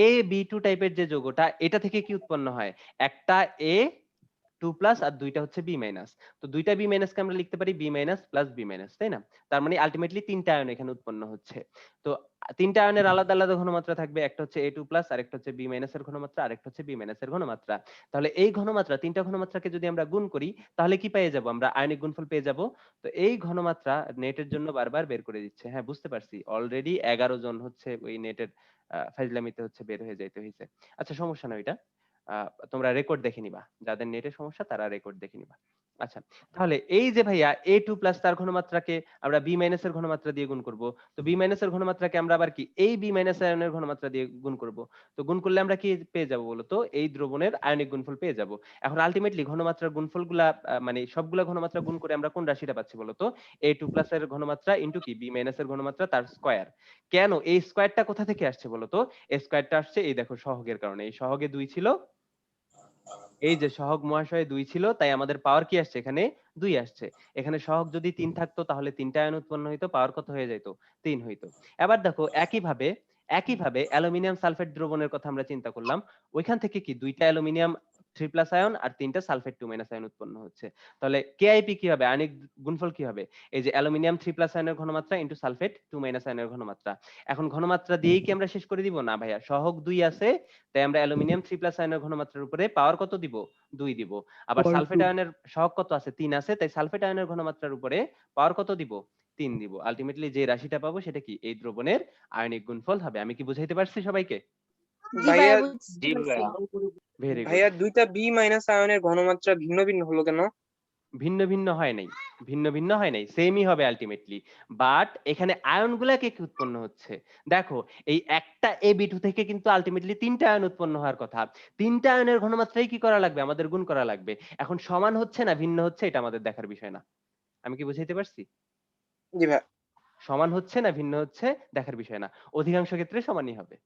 AB2 টাইপের যে যৌগটা, এটা থেকে কি উৎপন্ন হয়? একটা A2 প্লাস আর দুইটা হচ্ছে B মাইনাস। তো দুইটা B মাইনাস কে আমরা লিখতে পারি B minus plus B minus, তাই না? তার মানে আলটিমেটলি তিনটা আয়ন এখানে উৎপন্ন হচ্ছে। তো তিনটা আয়নের আলাদা আলাদা ঘনমাত্রা থাকবে। একটা হচ্ছে A2 প্লাস, আরেকটা হচ্ছে B মাইনাস এর ঘনমাত্রা, আরেকটা হচ্ছে B মাইনাস এর ঘনমাত্রা। তাহলে এই ঘনমাত্রা, তিনটা ঘনমাত্রাকে যদি আমরা গুণ করি তাহলে কি পেয়ে যাব? আমরা আয়নিক গুণফল পেয়ে যাব। তো এই ঘনমাত্রা নেটের জন্য বারবার বের করে দিচ্ছে। হ্যাঁ, বুঝতে পারছি। অলরেডি 11 জন হচ্ছে ওই নেটের ফাইজলামিতে হচ্ছে বের হয়ে যাইতে হইছে। আচ্ছা, সমস্যা না ওইটা। তোমরা রেকর্ড দেখে নিবা। যাদের নেটের সমস্যা তারা রেকর্ড দেখে নিবা। আচ্ছা, তাহলে এই যে ভাইয়া A2 প্লাস তার ঘনমাত্রাকে আমরা B মাইনাস এর ঘনমাত্রা দিয়ে গুণ করব। তো B মাইনাস এর ঘনমাত্রাকে আমরা আবার কি এই B মাইনাস আয়নের ঘনমাত্রা দিয়ে গুণ করব। তো গুণ করলে আমরা কি পেয়ে যাব বলতো? এই দ্রবণের আয়নিক গুণফল পেয়ে যাব। এখন আলটিমেটলি ঘনমাত্রার গুণফলগুলা মানে সবগুলা ঘনমাত্রা গুণ করে আমরা কোন রাশিটা পাচ্ছি বলতো? A2 প্লাস এর ঘনমাত্রা ইনটু কি B মাইনাস এর ঘনমাত্রা তার স্কয়ার। কেন এই স্কয়ারটা কোথা থেকে আসছে বলতো? এই স্কয়ারটা আসছে এই দেখো সহগের কারণে। এই সহগে 2 ছিল, এই যে সহগ মহাশয় 2 ছিল, তাই আমাদের পাওয়ার কি আসছে? এখানে 2 আসছে। এখানে সহগ যদি 3 থাকতো তাহলে তিনটা আয়ন উৎপন্ন হইতো, পাওয়ার কত হয়ে যেত? 3 হইতো। এবার দেখো একইভাবে অ্যালুমিনিয়াম সালফেট দ্রবণের কথা আমরা চিন্তা করলাম। ওইখান থেকে কি দুইটা অ্যালুমিনিয়াম 3+ আয়ন আর তিনটা সালফেট 2- আয়ন উৎপন্ন হচ্ছে। তাহলে কেআইপি কি হবে? আয়নিক গুণফল কি হবে? এই যে অ্যালুমিনিয়াম 3+ আয়নের ঘনমাত্রা ইনটু সালফেট 2- আয়নের ঘনমাত্রা। এখন ঘনমাত্রা দিয়েই কি আমরা শেষ করে দিব? না ভাইয়া, সহগ 2 আছে, তাই আমরা অ্যালুমিনিয়াম 3+ আয়নের ঘনমাত্রার উপরে পাওয়ার কত দিব? 2 দিব। আবার সালফেট আয়নের সহগ কত আছে? 3 আছে, তাই সালফেট আয়নের ঘনমাত্রার উপরে পাওয়ার কত দিব? 3 দিব। আলটিমেটলি যে রাশিটা পাবো সেটা কি? এই দ্রবণের আয়নিক গুণফল হবে। আমি কি বুঝাইতে পারছি সবাইকে? জি ভাইয়া ভাইয়া বুঝতে জি পারছি। ভাইয়া। Very good. ভাইয়া দুইটা বি মাইনাস আয়নের ঘনমাত্রা ভিন্ন ভিন্ন হলো কেন? ভিন্ন ভিন্ন হয় নাই, ভিন্ন ভিন্ন হয় নাই, সেমই হবে আলটিমেটলি, বাট এখানে আয়নগুলা কে উৎপন্ন হচ্ছে। দেখো এই একটা AB2 থেকে কিন্তু আলটিমেটলি 3টা আয়ন উৎপন্ন হওয়ার কথা। 3টা আয়নের ঘনমাত্রাই কি করা লাগবে, আমাদের গুণ করা লাগবে। এখন সমান হচ্ছে না ভিন্ন হচ্ছে এটা আমাদের দেখার বিষয় না। আমি কি বুঝাইতে পারছি? জি ভাইয়া। সমান হচ্ছে না ভিন্ন হচ্ছে দেখার বিষয় না। অধিকাংশ ক্ষেত্রে সমানই হবে।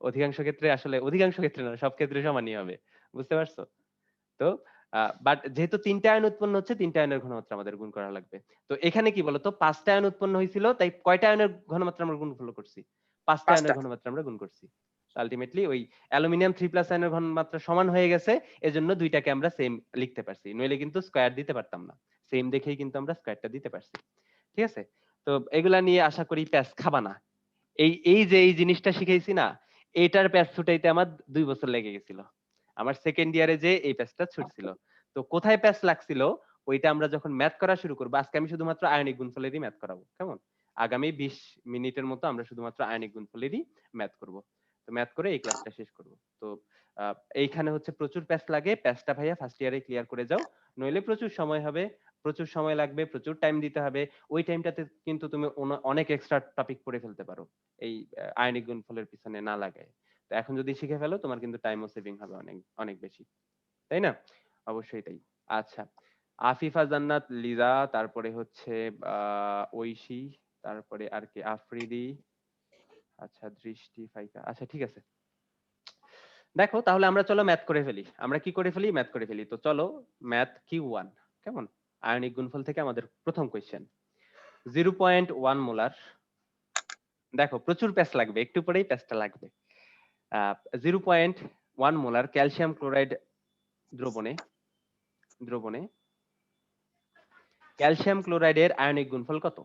অধিকাংশ ক্ষেত্রে আসলে অধিকাংশ ক্ষেত্রে না, সব ক্ষেত্রে সমানই হবে। বুঝতে পারছো? তো বাট যেহেতু 3টা আয়ন উৎপন্ন হচ্ছে 3টা আয়নের ঘনমাত্রা আমাদের গুণ করা লাগবে। তো এখানে কি বলতো 5টা আয়ন উৎপন্ন হয়েছিল, তাই কয়টা আয়নের ঘনমাত্রা আমরা গুণফল করছি? 5টা আয়নের 5টা। ঘনমাত্রা আমরা গুণ করছি। আলটিমেটলি ওই অ্যালুমিনিয়াম 3+ আয়নের ঘনমাত্রা সমান হয়ে গেছে, এজন্য দুইটাকে আমরা সেম লিখতে পারছি, নইলে কিন্তু স্কয়ার দিতে পারতাম না। সেম দেখেই কিন্তু আমরা স্কয়ারটা দিতে পারছি। ঠিক আছে? তো এগুলা নিয়ে আশা করি প্যাচ খাবা না। এই যে এই জিনিসটা শিখাইছি না, এইটার প্যাচ ছুটাইতে আমার 2 বছর লেগে গেছিল। আমার সেকেন্ড ইয়ারে যে এই প্যাচটা ছুটছিল। তো কোথায় প্যাচ লাগছিল ওইটা আমরা যখন ম্যাথ করা শুরু করব, আজকে আমি শুধুমাত্র আয়নিক গুণফলেরই ম্যাথ করাবো, কেমন? আগামী 20 মিনিটের মতো আমরা শুধুমাত্র আয়নিক গুণফলেরই ম্যাথ করব। তো ম্যাথ করে এই ক্লাসটা শেষ করব। তো এইখানে হচ্ছে প্রচুর প্যাচ লাগে, প্যাচটা ভাইয়া ফার্স্ট ইয়ারে ক্লিয়ার করে যাও, নইলে প্রচুর সময় হবে, প্রচুর সময় লাগবে, প্রচুর টাইম দিতে হবে। ওই টাইমটাতে কিন্তু তুমি অনেক এক্সট্রা টপিক পড়ে ফেলতে পারো এই আয়নিক গুণফলের পিছনে না লাগায়। তো এখন যদি শিখে ফেলো তোমার কিন্তু টাইমও সেভিং হবে অনেক অনেক বেশি, তাই না? অবশ্যই তাই। আচ্ছা, আফিফা জান্নাত লিজা, তারপরে হচ্ছে ঐশী, তারপরে আর কি আফ্রিদি, আচ্ছা দৃষ্টি ফাইকা। আচ্ছা ঠিক আছে, দেখো তাহলে আমরা চলো ম্যাথ করে ফেলি। আমরা কি করে ফেলি? ম্যাথ করে ফেলি। তো চলো ম্যাথ Q1, কেমন? আয়নিক গুণফল থেকে আমাদের প্রথম কোশ্চেন 0.1 মোলার। দেখো প্রচুর প্যাচ লাগবে, একটু পরেই প্যাচটা লাগবে। 0.1 মোলার ক্যালসিয়াম ক্লোরাইড দ্রবণে ক্যালসিয়াম ক্লোরাইডের আয়নিক গুণফল কত?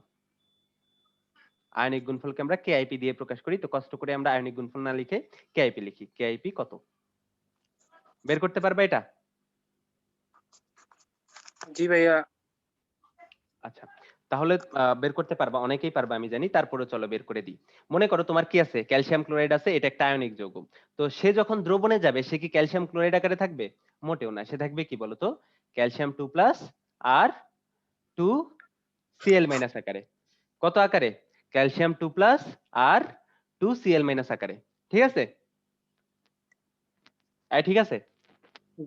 আয়নিক গুণফলকে আমরা KIP দিয়ে প্রকাশ করি। তো কষ্ট করে আমরা আয়নিক গুণফল না লিখে KIP লিখি। KIP কত বের করতে পারবে এটা? জি ভাইয়া। আচ্ছা, তাহলে বের করতে পারবা, অনেকেই পারবা আমি জানি, তারপরে চলো বের করে দিই। মনে করো তোমার কি আছে, ক্যালসিয়াম ক্লোরাইড আছে, এটা একটা আয়নিক যৌগ। তো সে যখন দ্রবণে যাবে সে কি ক্যালসিয়াম ক্লোরাইড আকারে থাকবে? মোটেও না, সে থাকবে কি বলতো, ক্যালসিয়াম 2+ আর 2Cl- আকারে। কত আকারে? ক্যালসিয়াম 2+ আর 2Cl- আকারে। ঠিক আছে? ঠিক আছে।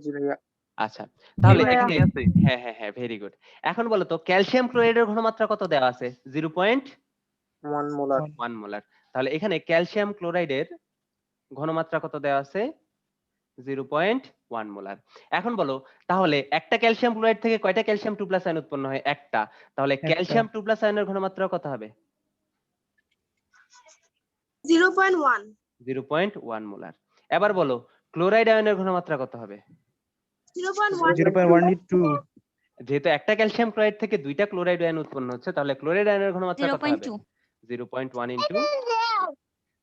জি ভাইয়া। আচ্ছা, তাহলে ভাইয়া। এখানে হ্যাঁ হ্যাঁ হ্যাঁ, ভেরি গুড। এখন বলো তো ক্যালসিয়াম ক্লোরাইডের ঘনমাত্রা কত দেওয়া আছে? 1 মোলার। 0.1 মোলার। তাহলে এখানে ক্যালসিয়াম ক্লোরাইডের ঘনমাত্রা কত দেওয়া আছে? 0.1 মোলার। এখন বলো তাহলে একটা ক্যালসিয়াম ক্লোরাইড থেকে কয়টা ক্যালসিয়াম 2+ আয়ন উৎপন্ন হয়? একটা। তাহলে ক্যালসিয়াম 2+ আয়নের ঘনমাত্রা কত হবে? 0.1 0.1 মোলার। এবার বলো ক্লোরাইড আয়নের ঘনমাত্রা কত হবে? 0.1 0.1 যেহেতু একটা ক্যালসিয়াম ক্লোরাইড থেকে দুইটা ক্লোরাইড আয়ন উৎপন্ন হচ্ছে, তাহলে ক্লোরাইড আয়নের ঘনমাত্রা কত হবে? 0.1 ইনটু,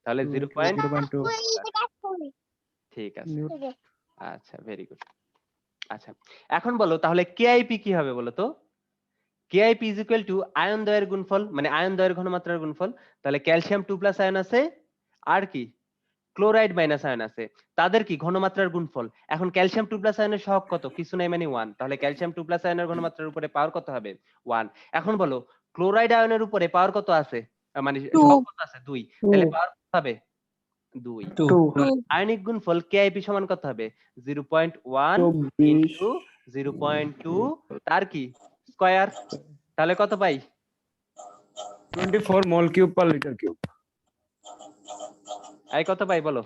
তাহলে 0.2। ঠিক আছে, আচ্ছা ভেরি গুড। আচ্ছা, এখন বলো তাহলে KIP কি হবে বলো তো? KIP ইজ ইকুয়াল টু আয়ন দ্বয়ের গুণফল, মানে আয়ন দ্বয়ের ঘনমাত্রার গুণফল। তাহলে ক্যালসিয়াম 2+ আয়ন আছে আর কি ক্লোরাইড মাইনাস আয়ন আছে, তাদের কি ঘনমাত্রার গুণফল। এখন ক্যালসিয়াম 2+ আয়নের সহগ কত? কিছু নাই মানে 1। তাহলে ক্যালসিয়াম 2+ আয়নের ঘনমাত্রার উপরে পাওয়ার কত হবে? 1। এখন বলো ক্লোরাইড আয়নের উপরে পাওয়ার কত আছে, মানে সহগ কত আছে? 2। তাহলে পাওয়ার কত হবে? 2। আয়নিক গুণফল KIP সমান কত হবে? 0.1 ইনটু 0.2 তার কি স্কয়ার। তাহলে কত পাই? 24 mole cube per liter cube। এই কত পাই বলো?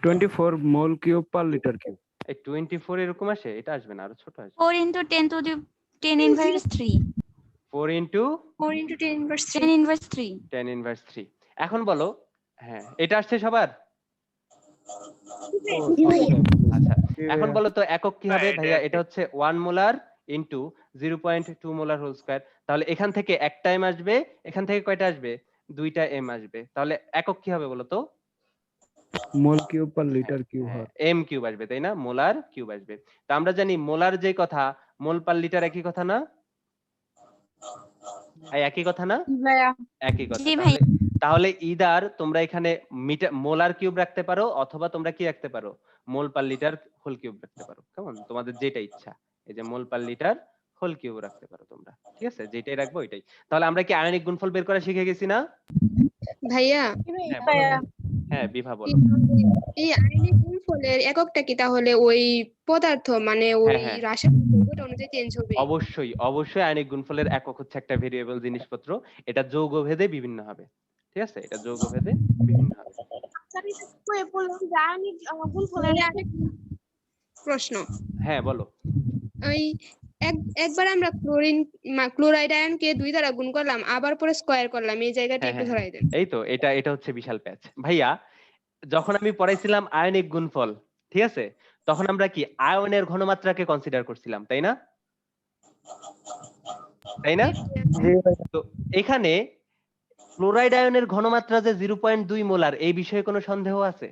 24 mole cube per liter cube। এই 24 এরকম আসে? এটা আসবে না, আরো ছোট আসবে। 4 into 10 to the 10 inverse 3. 4 into 4 into 10 inverse 10 inverse 3. 10 inverse 3। এখন বলো, হ্যাঁ এটা আসছে সবার? আচ্ছা, এখন বলো তো একক কি হবে ভাইয়া? এটা হচ্ছে 1 molar into 0.2 molar whole square. তাহলে এখান থেকে একটা m আসবে, এখান থেকে কয়টা আসবে? দুইটা m আসবে। তাহলে একক কি হবে বলো তো? mole cube per liter cube হয়। m কিউব আসবে, তাই না? মোলার কিউব আসবে। তো আমরা জানি মোলার যে কথা, মোল পার লিটার একই কথা না? একই কথা না? ভাইয়া। একই কথা। জি ভাই। তাহলে ইদার তোমরা এখানে মিটার মোলার কিউব রাখতে পারো, অথবা তোমরা কি রাখতে পারো? মোল পার লিটার হোল কিউব রাখতে পারো, কেমন? তোমাদের যেটা ইচ্ছা, এই যে মোল পার লিটার হোল কিউব রাখতে পারো তোমরা, ঠিক আছে? যেটাই রাখবো ওইটাই। তাহলে আমরা কি আয়নিক গুণফল বের করা শিখে গেছি না? ভাইয়া হ্যাঁ বলো। হ্যাঁ বিভা বলো। এই আইনিক গুণফলের এককটা কি তাহলে ওই পদার্থ মানে ওই হ্যাঁ, হ্যাঁ। রাসায়নিক যৌগটা অনুযায়ী চেঞ্জ হবে? অবশ্যই অবশ্যই আয়নিক গুণফলের একক হচ্ছে একটা ভেরিয়েবল জিনিসপত্র, এটা যৌগ ভেদে বিভিন্ন হবে, ঠিক আছে? এটা যৌগ ভেদে বিভিন্ন হবে। বললাম যে আয়নিক গুণফলের প্রশ্ন, হ্যাঁ বলো। ওই একবার আমরা ক্লোরাইড আয়নকে 2 দ্বারা গুণ করলাম, আবার পরে স্কয়ার করলাম, এই জায়গাটা হ্যাঁ, একটু হ্যাঁ, ধরাই দেন। এই তো এটা হচ্ছে বিশাল প্যাচ ভাইয়া। যখন আমি পড়াইছিলাম আয়নিক গুণফল, ঠিক আছে, তখন আমরা কি আয়নের ঘনমাত্রাকে কনসিডার করছিলাম, তাই না? তাই না? তো এখানে ক্লোরাইড আয়নের ঘনমাত্রা যে 0.2 মোলার, এই বিষয়ে কোনো সন্দেহ আছে?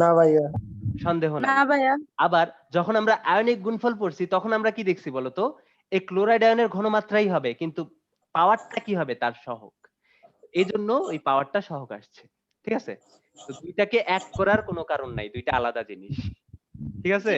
না ভাইয়া। সন্দেহ নাই। না ভাইয়া। আবার যখন আমরা আয়নিক গুণফল পড়ছি তখন আমরা কি দেখছি বলতো? এই ক্লোরাইড আয়নের ঘনমাত্রাই হবে, কিন্তু পাওয়ারটা কি হবে? তার সহগ। এই জন্য ওই পাওয়ারটা সহগ আসছে, ঠিক আছে? তো দুইটাকে এক করার কোনো কারণ নাই, দুইটা আলাদা জিনিস, ঠিক আছে?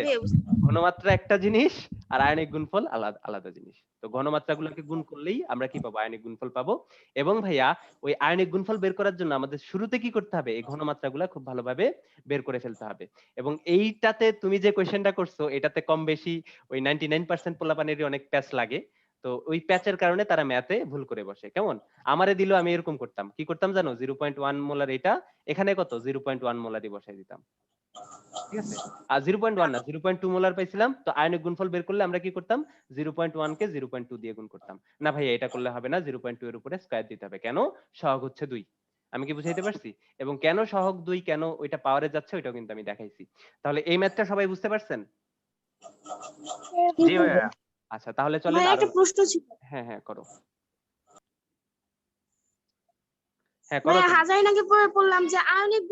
ঘনমাত্রা একটা জিনিস আর আয়নিক গুণফল আলাদা আলাদা জিনিস। তো ঘনমাত্রাগুলোকে গুণ করলেই আমরা কি পাবো? আয়নিক গুণফল পাবো। এবং ভাইয়া ওই আয়নিক গুণফল বের করার জন্য আমাদের শুরুতে কি করতে হবে? এই ঘনমাত্রাগুলো খুব ভালোভাবে বের করে ফেলতে হবে। এবং এইটাতে তুমি যে কোশ্চেনটা করছো, এটাতে কম বেশি ওই 99% পোলাপানেরই অনেক প্যাচ লাগে। তো ওই প্যাচের কারণে তারা ম্যাথে ভুল করে বসে, কেমন? আমারে দিল, আমি এরকম করতাম, কি করতাম জানো? 0.1 মোলার এটা, এখানে কত? 0.1 মোলারই বসাই দিতাম, ঠিক আছে? আর 0.1 না, 0.2 মোলার পাইছিলাম, তো আয়নিক গুণফল বের করলে আমরা কি করতাম? 0.1 কে 0.2 দিয়ে গুণ করতাম। না ভাই এটা করলে হবে না, 0.2 এর উপরে স্কয়ার দিতে হবে। কেন? সহগ হচ্ছে 2। আমি কি বুঝাইতে পারছি? এবং কেন সহগ 2, কেন ওইটা পাওয়ারে যাচ্ছে, ওইটাও কিন্তু আমি দেখাইছি। তাহলে এই ম্যাথটা সবাই বুঝতে পারছেন? জি ভাইয়া। আচ্ছা তাহলে চলেন ভাই আরো। একটা প্রশ্ন ছিল। হ্যাঁ হ্যাঁ করো। হ্যাঁ ভাই করো তুমি। হাজারিন আগে বললাম যে আয়নিক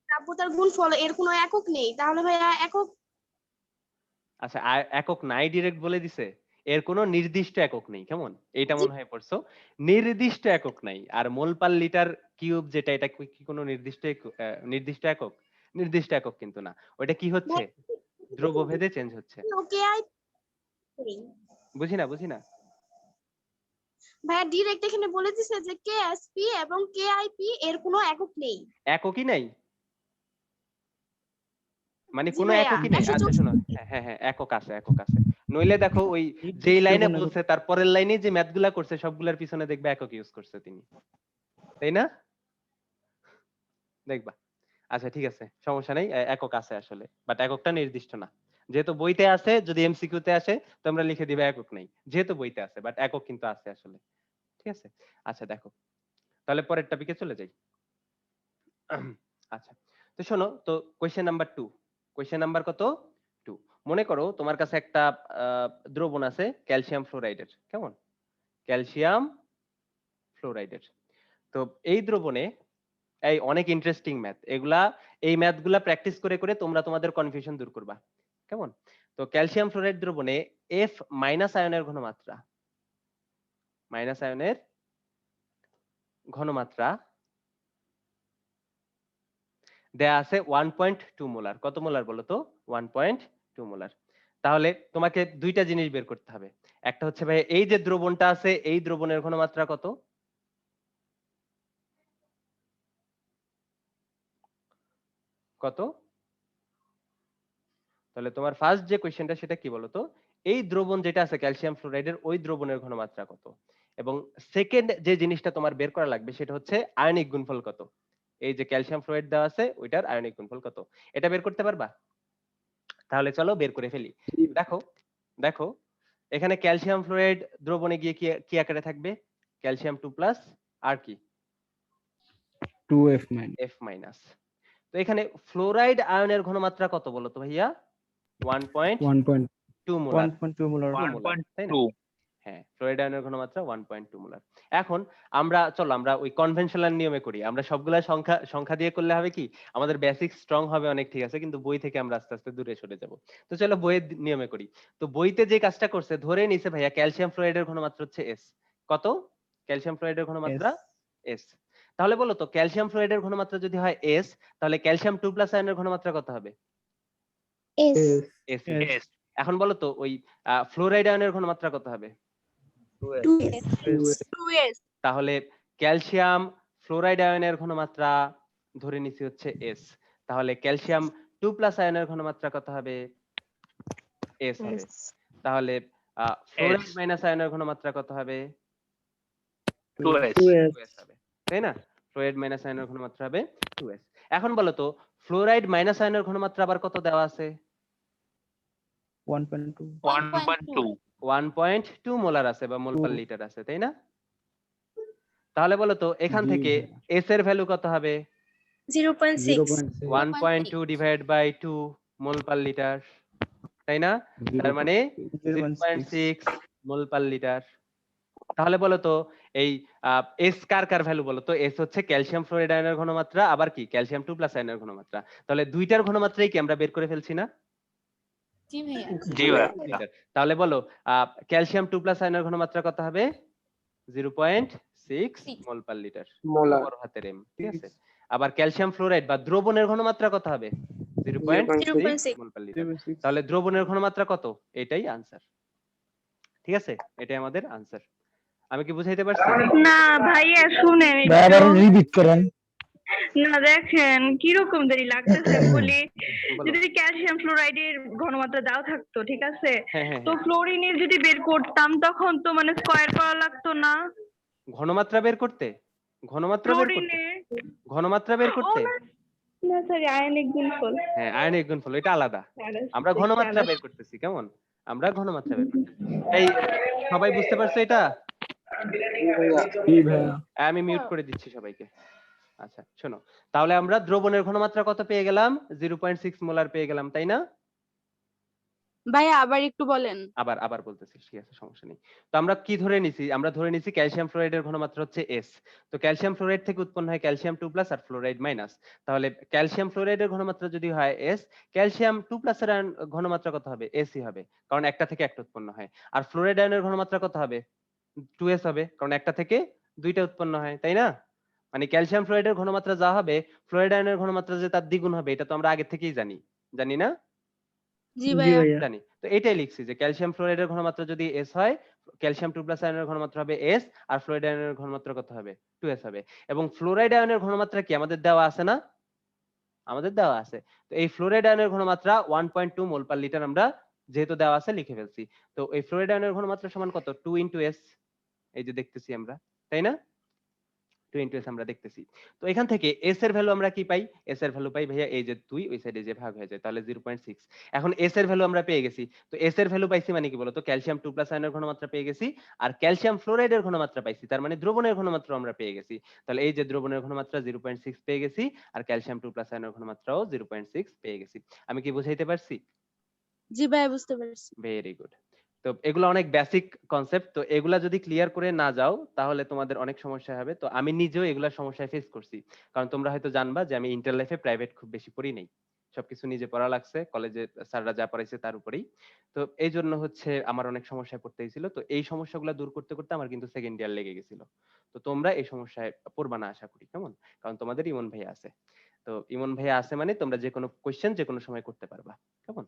দ্রব্যতার গুণফল এর কোনো একক নেই, তাহলে ভাইয়া একক? আচ্ছা একক নাই ডিরেক্ট বলে দিছে, এর কোনো নির্দিষ্ট একক নেই, কেমন? এইটা মনে হয় পড়ছো, নির্দিষ্ট একক নাই। আর মোল পার লিটার কিউব যেটা, এটা কি কোনো নির্দিষ্ট নির্দিষ্ট একক? নির্দিষ্ট একক কিন্তু না, ওইটা কি হচ্ছে? দ্রব্যভেদে চেঞ্জ হচ্ছে। কেআই বুঝি না। ভাইয়া ডিরেক্ট এখানে বলে দিছে যে কেএসপি এবং কেআইপি এর কোনো একক নেই। এককই নাই মানে জি কোনো ভাইয়া, এককই নাই? 164 আচ্ছা শোনো, হ্যাঁ একক আছে। নইলে দেখো ওই যেই লাইনে বলছে তার পরের লাইনে যে ম্যাথগুলা করছে সবগুলার পিছনে দেখবে একক ইউজ করছে তিনি, তাই না? দেখবা। আচ্ছা ঠিক আছে, সমস্যা নেই, একক আছে আসলে, বাট এককটা নির্দিষ্ট না। যেহেতু বইতে আছে, যদি এমসিকিউ তে আসে তোমরা লিখে দিবে একক নাই, যেহেতু বইতে আছে, বাট একক কিন্তু আছে আসলে, ঠিক আছে? আচ্ছা দেখো, তাহলে পরের টপিকে চলে যাই। আচ্ছা তো শোনো তো, কোয়েশ্চেন নাম্বার 2। কোয়েশ্চেন নাম্বার কত? 2। মনে করো তোমার কাছে একটা দ্রবণ আছে ক্যালসিয়াম ফ্লোরাইডের, কেমন? ক্যালসিয়াম ফ্লোরাইডের। তো এই দ্রবণে, এই অনেক ইন্টারেস্টিং ম্যাথ এগুলা, এই ম্যাথগুলা প্র্যাকটিস করে করে তোমরা তোমাদের কনফিউশন দূর করবা, কেমন? তো ক্যালসিয়াম ফ্লোরাইড দ্রবণে F মাইনাস আয়নের ঘনমাত্রা, মাইনাস আয়নের ঘনমাত্রা দেয়া আছে 1.2 মোলার। কত মোলার বলো তো? 1.2 মোলার। তাহলে তোমাকে দুইটা জিনিস বের করতে হবে। একটা হচ্ছে ভাই এই যে দ্রবণটা আছে, এই দ্রবণের ঘনমাত্রা কত? কত? তাহলে তোমার ফার্স্ট যে কোশ্চেনটা সেটা কি বলতো? এই দ্রবণ যেটা আছে ক্যালসিয়াম ফ্লোরাইডের, ওই দ্রবণের ঘনমাত্রা কত? এবং সেকেন্ড যে জিনিসটা তোমার বের করা লাগবে সেটা হচ্ছে আয়নিক গুণফল কত? এই যে ক্যালসিয়াম ফ্লোরাইড দেওয়া আছে ওইটার আয়নিক গুণফল কত? এটা বের করতে পারবা? তাহলে চলো বের করে ফেলি। দেখো দেখো এখানে ক্যালসিয়াম ফ্লোরাইড দ্রবণে গিয়ে কি কি আকারে থাকবে? ক্যালসিয়াম 2 প্লাস আর কি 2F মাইনাস। F minus. তো এখানে ফ্লোরাইড আয়নের ঘনমাত্রা কত বলো তো ভাইয়া? 1.2 মোলার। 1.2 মোলার। 1.2 হ্যাঁ, ফ্লোরাইড আয়নের ঘনমাত্রা 1.2 মোলার। এখন আমরা ওই কনভেনশনাল নিয়মে করি। আমরা সবগুলা সংখ্যা দিয়ে করলে হবে কি, আমাদের বেসিক স্ট্রং হবে অনেক, ঠিক আছে, কিন্তু বই থেকে আমরা আস্তে আস্তে দূরে সরে যাব। তো চলো বইয়ের নিয়মে করি। তো বইতে যে কাজটা করছে, ধরে নিছে ভাইয়া ক্যালসিয়াম ফ্লোরাইডের ঘনমাত্রা হচ্ছে S। কত? ক্যালসিয়াম ফ্লোরাইডের ঘনমাত্রা S। তাহলে বলো তো ক্যালসিয়াম ফ্লোরাইডের ঘনমাত্রা যদি হয় S, তাহলে ক্যালসিয়াম 2 প্লাস আয়নের ঘনমাত্রা কত হবে? S S. এখন বলো তো ওই ফ্লোরাইড আয়নের ঘনমাত্রা কত হবে? 2s তাহলে ক্যালসিয়াম ফ্লোরাইড আয়নের ঘনমাত্রা ধরে নিছি হচ্ছে এস। তাহলে ক্যালসিয়াম 2+ আয়নের ঘনমাত্রা কত হবে? এস হবে। তাহলে ফ্লোরাইড মাইনাস আয়নের ঘনমাত্রা কত হবে? 2s হবে, তাই না? ফ্লোরাইড মাইনাস আয়নের ঘনমাত্রা হবে 2s। এখন বলো তো ফ্লোরাইড মাইনাস আয়নের ঘনমাত্রা আবার কত দেওয়া আছে? 1.2 1.2 মোলার আছে বা মোল পার লিটার আছে, তাই না? তাহলে বলো তো এখান জি, থেকে এস এর ভ্যালু কত হবে? 0.6 1.2 divide by 2 mole per litre, তাই না? তার মানে 0.6 মোল পার লিটার। তাহলে বলো তো এই এস কার কার ভ্যালু বলো তো? এস হচ্ছে ক্যালসিয়াম ফ্লোরাইড আয়নের ঘনমাত্রা, আবার কি ক্যালসিয়াম 2+ আয়নের ঘনমাত্রা। তাহলে দুইটার ঘনমাত্রাই কি আমরা বের করে ফেলছি না? জি ভাইয়া। লিটার। তাহলে বলো ক্যালসিয়াম 2+ আয়নের ঘনমাত্রা কত হবে? 0.6 মোল পার লিটার, মোলার বড় হাতের এম, ঠিক আছে? আবার ক্যালসিয়াম ফ্লোরাইড বা দ্রবণের ঘনমাত্রা কত হবে? 0.6 মোল পার লিটার। তাহলে দ্রবণের ঘনমাত্রা কত? এটাই আনসার, ঠিক আছে? এটাই আমাদের আনসার। আমি কি বুঝাইতে পারছি? না ভাইয়া শুনেন ভাই আবার রিপিট করেন। না দেখেন কিরকম দেরি লাগতেছে বলি। বলো। যদি ক্যালসিয়াম ফ্লোরাইডের ঘনমাত্রা দেওয়া থাকতো ঠিক আছে, হ্যাঁ হ্যাঁ তো ফ্লোরিনের যদি বের করতাম তখন তো মানে স্কয়ার করা লাগতো না ঘনমাত্রা বের করতে, ঘনমাত্রা বের করতে, ফ্লোরিনের। ঘনমাত্রা বের করতে। না সরি আয়নিক গুণফল। হ্যাঁ আয়নিক গুণফল এটা আলাদা, আমরা ঘনমাত্রা বের করতেছি। কেমন? আমরা ঘনমাত্রা বের করতেছি। এই সবাই বুঝতে পারছো এটা? জি ভাইয়া। আমি মিউট করে দিচ্ছি সবাইকে। আচ্ছা শোনো, তাহলে আমরা দ্রবণের ঘনমাত্রা কত পেয়ে গেলাম? 0.6 মোলার পেয়ে গেলাম, তাই না? ভাইয়া আবার একটু বলেন। আবার আবার বলতেছি, ঠিক আছে, সমস্যা নেই। তো আমরা কি ধরে নিছি? আমরা ধরে নিছি ক্যালসিয়াম ফ্লোরাইডের ঘনমাত্রা হচ্ছে এস। তো ক্যালসিয়াম ফ্লোরাইড থেকে উৎপন্ন হয় ক্যালসিয়াম 2+ আর ফ্লোরাইড মাইনাস। তাহলে ক্যালসিয়াম ফ্লোরাইডের ঘনমাত্রা যদি হয় এস, ক্যালসিয়াম 2+ এর ঘনমাত্রা কত হবে? এসই হবে, কারণ একটা থেকে একটা উৎপন্ন হয়। আর ফ্লোরাইড আয়নের ঘনমাত্রা কত হবে? 2s হবে, কারণ একটা থেকে দুইটা উৎপন্ন হয়, তাই না? মানে ক্যালসিয়াম ফ্লোরাইডের ঘনমাত্রা যা হবে, ফ্লোরাইড আয়নের ঘনমাত্রা যে তার দ্বিগুণ হবে, এটা তো আমরা আগে থেকেই জানি, জানি না? জি ভাইয়া জানি। তো এটাই লিখছি যে ক্যালসিয়াম ফ্লোরাইডের ঘনমাত্রা যদি এস হয়, ক্যালসিয়াম 2+ আয়নের ঘনমাত্রা হবে এস, আর ফ্লোরাইড আয়নের ঘনমাত্রা কত হবে? 2s হবে। এবং ফ্লোরাইড আয়নের ঘনমাত্রা কি আমাদের দেওয়া আছে না? আমাদের দেওয়া আছে। তো এই ফ্লোরাইড আয়নের ঘনমাত্রা 1.2 মোল পার লিটার আমরা যেহেতু দেওয়া আছে লিখে ফেলছি। তো এই ফ্লোরাইড আয়নের ঘনমাত্রা সমান কত? 2 × s, এই যে দেখতেছি আমরা, তাই না? 2 × s আমরা দেখতেছি। তো এখান থেকে s এর ভ্যালু আমরা কি পাই? s এর ভ্যালু পাই ভাইয়া এই যে 2 ওই সাইডে যে ভাগ হয়ে যায়, তাহলে 0.6। এখন s এর ভ্যালু আমরা পেয়ে গেছি। তো s এর ভ্যালু পাইছি মানে কি বলতো? ক্যালসিয়াম 2+ আয়নের ঘনমাত্রা পেয়ে গেছি, আর ক্যালসিয়াম ফ্লোরাইডের ঘনমাত্রা পাইছি, তার মানে দ্রবণের ঘনমাত্রা আমরা পেয়ে গেছি। তাহলে এই যে দ্রবণের ঘনমাত্রা 0.6 পেয়ে গেছি, আর ক্যালসিয়াম 2+ আয়নের ঘনমাত্রাও 0.6 পেয়ে গেছি। আমি কি বুঝাইতে পারছি? জি ভাইয়া বুঝতে পারছি। Very good. তো এগুলো অনেক বেসিক কনসেপ্ট, তো এগুলা যদি ক্লিয়ার করে না যাও তাহলে তোমাদের অনেক সমস্যা হবে। তো আমি নিজেও এগুলা সমস্যায় ফেস করছি, কারণ তোমরা হয়তো জানবা যে আমি ইন্টার লাইফে প্রাইভেট খুব বেশি পড়ি নাই, সবকিছু নিজে পড়া লাগছে, কলেজে স্যাররা যা পড়াইছে তার উপরেই। তো এই জন্য হচ্ছে আমার অনেক সমস্যায় পড়তে হয়েছিল। তো এই সমস্যাগুলো দূর করতে করতে আমার কিন্তু সেকেন্ড ইয়ার লেগে গেছিল। তো তোমরা এই সমস্যায় পড়বা না আশা করি, কেমন? কারণ তোমাদের ইমন ভাইয়া আছে। তো ইমন ভাইয়া আছে মানে তোমরা যে কোনো কোশ্চেন যে কোনো সময় করতে পারবা, কেমন?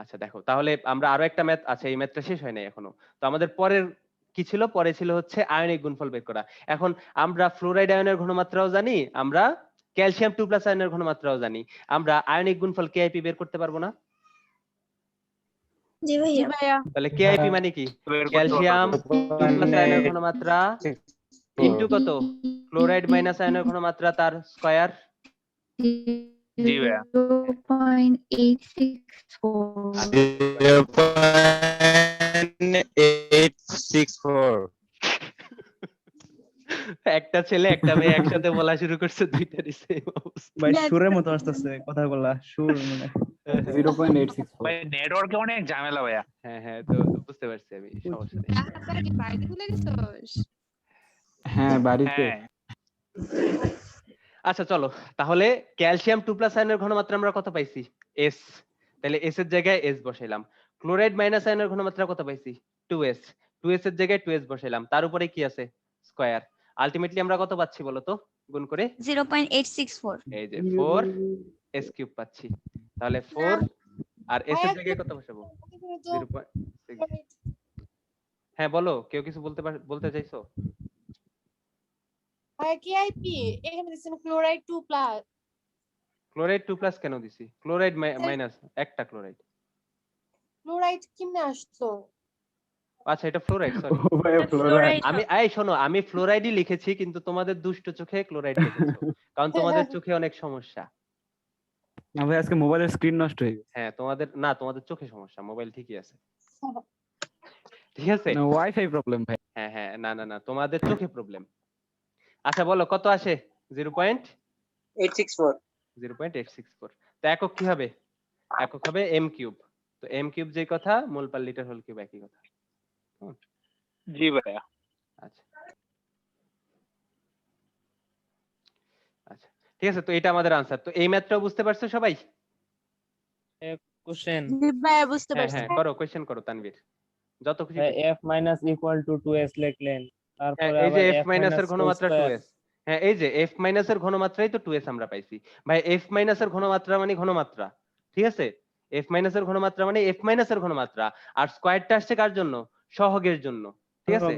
আচ্ছা দেখো, তাহলে আমরা আরো একটা ম্যাথ আছে, এই ম্যাথটা শেষ হয় নাই এখনো। তো আমাদের পরের কি ছিল? পরে ছিল হচ্ছে আয়নিক গুণফল বের করা। এখন আমরা ফ্লোরাইড আয়নের ঘনমাত্রাও জানি, আমরা ক্যালসিয়াম 2+ আয়নের ঘনমাত্রাও জানি, আমরা আয়নিক গুণফল কেআইপি বের করতে পারবো না? জি ভাইয়া তাহলে কেআইপি মানে কি? ক্যালসিয়াম 2+ আয়নের ঘনমাত্রা ইনটু কত? ফ্লোরাইড মাইনাস আয়নের ঘনমাত্রা তার স্কয়ার। জি ভাইয়া। 0.864 একটা ছেলে একটা মেয়ে একসাথে বলা শুরু করছে, দুইটারই সেম অবস্থা। ভাই সুরের মতো আসতেছে কথাগুলা, সুর মানে 0.864 ভাই নেটওয়ার্কে অনেক ঝামেলা ভাইয়া। হ্যাঁ হ্যাঁ, তো বুঝতে পারছি আমি, সমস্যা নেই। তোরা কি বাড়িতে ভুলে গেছস? হ্যাঁ বাড়িতে। হ্যাঁ আচ্ছা চলো, তাহলে ক্যালসিয়াম 2+ আয়নের ঘনমাত্রা আমরা কত পাইছি? এস। তাহলে এস এর জায়গায় এস বসাইলাম। ক্লোরাইড মাইনাস আয়নের ঘনমাত্রা কত পাইছি? 2s। 2s এর জায়গায় 2s বসাইলাম, তার উপরে কি আছে? স্কয়ার। আলটিমেটলি আমরা কত পাচ্ছি বলো তো গুণ করে? 0.864 এই যে 4s³ পাচ্ছি। তাহলে 4 আর এস এর জায়গায় কত বসাবো? 0.6। হ্যাঁ বলো, কেউ কিছু বলতে চাইছো? কেআইপি এখানে দিচ্ছেন ক্লোরাইড 2 প্লাস। ক্লোরাইড 2+ কেন দিছি? ক্লোরাইড মাইনাস একটা ক্লোরাইড। ক্লোরাইড কেমনে আসতো? আচ্ছা এটা ফ্লোরাইড, সরি। ও ভাইয়া ফ্লোরাইড। শোনো, আমি ফ্লোরাইডই লিখেছি কিন্তু তোমাদের দুষ্ট চোখে ক্লোরাইড লিখেছো, কারণ তোমাদের চোখে অনেক সমস্যা। না ভাই আজকে মোবাইলের স্ক্রিন নষ্ট হয়ে গেছে। হ্যাঁ তোমাদের চোখে সমস্যা, মোবাইল ঠিকই আছে। ঠিক আছে, না ওয়াইফাই প্রবলেম ভাই। হ্যাঁ না তোমাদের চোখে প্রবলেম। আচ্ছা বলো কত আসে? 864 0.864। তো একক কি হবে? একক হবে m কিউব। তো m কিউব যেই কথা, মোল পার লিটার হোল কিউব একই কথা। জি ভাইয়া। আচ্ছা আচ্ছা ঠিক আছে, তো এটা আমাদের আনসার। তো এই ম্যাথটাও বুঝতে পারছো সবাই? কোশ্চেন ভাইয়া বুঝতে হ্যাঁ পারছি। করো, কোয়েশ্চেন করো তানভীর, যত খুশি। f minus equal to 2s লিখলেন, তারপরে এই যে আবার f f মাইনাস মাইনাস এর ঘনমাত্রা 2s। হ্যাঁ এই যে f মাইনাস এর ঘনমাত্রাই তো 2s আমরা পাইছি ভাই। f মাইনাস এর ঘনমাত্রা মানে ঘনমাত্রা, ঠিক আছে? f মাইনাস এর ঘনমাত্রা মানে f মাইনাস এর ঘনমাত্রা, আর স্কয়ারটা আসছে কার জন্য? সহগের জন্য, ঠিক আছে?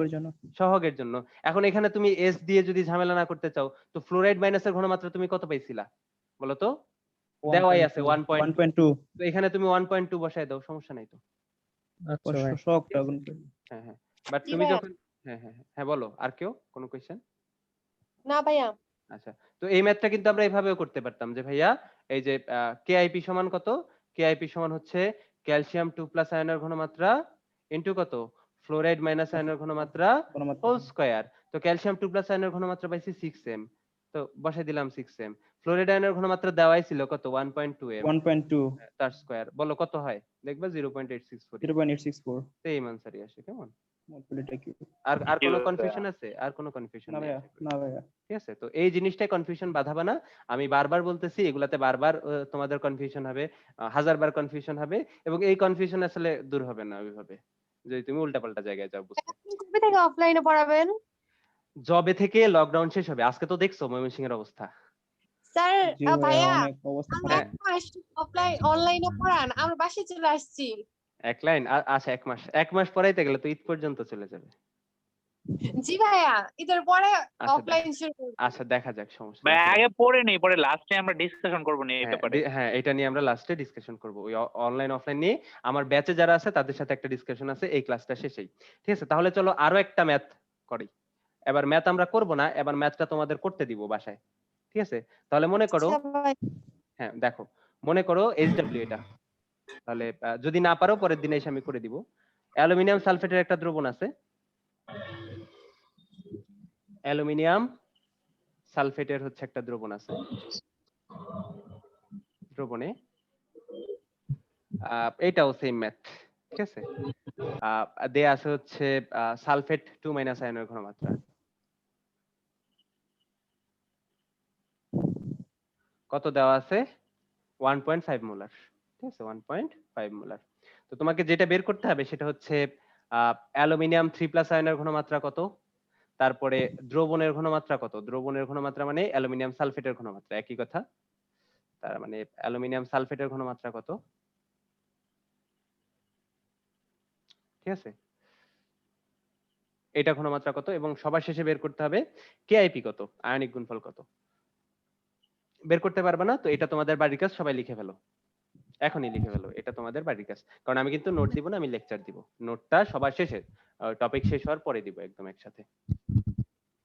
সহগের জন্য। এখন এখানে তুমি s দিয়ে যদি ঝামেলা না করতে চাও, তো ফ্লোরাইড মাইনাসের ঘনমাত্রা তুমি কত পাইছিলা বলো তো? দেওয়াই আছে 1.2। তো এখানে তুমি 1.2 বসায় দাও, সমস্যা নাই তো। আচ্ছা ভাই। হ্যাঁ বাট তুমি যখন হ্যাঁ বলো, আর কেউ কোনো কোশ্চেন? না ভাইয়া। আচ্ছা, তো এই ম্যাথটা কিন্তু আমরা এভাবেও করতে পারতাম যে ভাইয়া এই যে কেআইপি সমান কত? কেআইপি সমান হচ্ছে ক্যালসিয়াম 2+ আয়নের ঘনমাত্রা ইনটু কত? ফ্লোরাইড মাইনাস আয়নের ঘনমাত্রা হোল স্কয়ার। তো ক্যালসিয়াম 2+ আয়নের ঘনমাত্রা পাইছি 6m, তো বসাই দিলাম 6m। ফ্লোরাইড আয়নের ঘনমাত্রা দেওয়াই ছিল কত? 1.2m, 1.2 তার স্কয়ার। বলো কত হয়? দেখবা 0.864। 0.864 সেম আনসারই আসে। কেমন? মোল পার লিটার কিউব। আর কোনো কনফিউশন আছে? আর কোনো কনফিউশন না নেই? ভাইয়া, না ভাইয়া। ঠিক আছে, তো এই জিনিসটাই কনফিউশন বাঁধাবা না। আমি বারবার বলতেছি, এগুলাতে বারবার তোমাদের কনফিউশন হবে, হাজারবার কনফিউশন হবে, এবং এই কনফিউশন আসলে দূর হবে না ওইভাবে যদি তুমি উল্টাপাল্টা জায়গায় যাও বুঝতে। আপনি কবে থেকে অফলাইনে পড়াবেন? জবে থেকে লকডাউন শেষ হবে। আজকে তো দেখছো ময়মনসিংহের অবস্থা। স্যার জি ভাইয়া ভাইয়া অনেক অবস্থা আমরা খারাপ। এক মাস অফলাইন অনলাইনে পড়ান, আমরা বাসায় চলে আসছি। এক লাইন আচ্ছা, এক মাস পড়াইতে গেলে তো ঈদ পর্যন্ত চলে যাবে। জি ভাইয়া, ঈদের পরে আচ্ছা অফলাইন শুরু করব। আচ্ছা দেখা যাক, সমস্যা ভাই নেই। আগে পড়ে নেই, পরে লাস্টে আমরা ডিসকাশন করবো নি এই ব্যাপারে। হ্যাঁ এটা নিয়ে আমরা লাস্টে ডিসকাশন করব, ওই অনলাইন অফলাইন নিয়ে আমার ব্যাচে যারা আছে তাদের সাথে একটা ডিসকাশন আছে এই ক্লাসটা শেষেই। ঠিক আছে, তাহলে চলো আরো একটা ম্যাথ করি। এবার ম্যাথ আমরা করব না, এবার ম্যাথটা তোমাদের করতে দিব বাসায়। ঠিক আছে, তাহলে মনে করো, আচ্ছা ভাই। হ্যাঁ দেখো, মনে করো এইচডব্লিউ এটা। তাহলে যদি না পারো পরের দিনে এসে আমি করে দিব। অ্যালুমিনিয়াম সালফেটের একটা দ্রবণ আছে, অ্যালুমিনিয়াম সালফেটের হচ্ছে একটা দ্রবণ আছে। দ্রবণে এইটাও সেম ম্যাথ, ঠিক আছে? দেয়া আছে হচ্ছে সালফেট 2- আয়নের ঘনমাত্রা কত দেওয়া আছে? 1.5 মোলার। ঠিক আছে, 1.5 মোলার। তো তোমাকে যেটা বের করতে হবে সেটা হচ্ছে অ্যালুমিনিয়াম 3+ আয়নের ঘনমাত্রা কত, তারপরে দ্রবণের ঘনমাত্রা কত। দ্রবণের ঘনমাত্রা মানে অ্যালুমিনিয়াম সালফেটের ঘনমাত্রা, একই কথা। তার মানে অ্যালুমিনিয়াম সালফেটের ঘনমাত্রা কত, ঠিক আছে? এটা ঘনমাত্রা কত, এবং সবার শেষে বের করতে হবে কেআইপি কত, আয়নিক গুণফল কত। বের করতে পারবে না তো এটা তোমাদের বাড়ির কাজ, সবাই লিখে ফেলো, এখনই লিখে ফেলো, এটা তোমাদের বাড়ির কাজ। কারণ আমি কিন্তু নোট দিব না, আমি লেকচার দিব। নোটটা সবার শেষে, টপিক শেষ হওয়ার পরে দিব একদম একসাথে।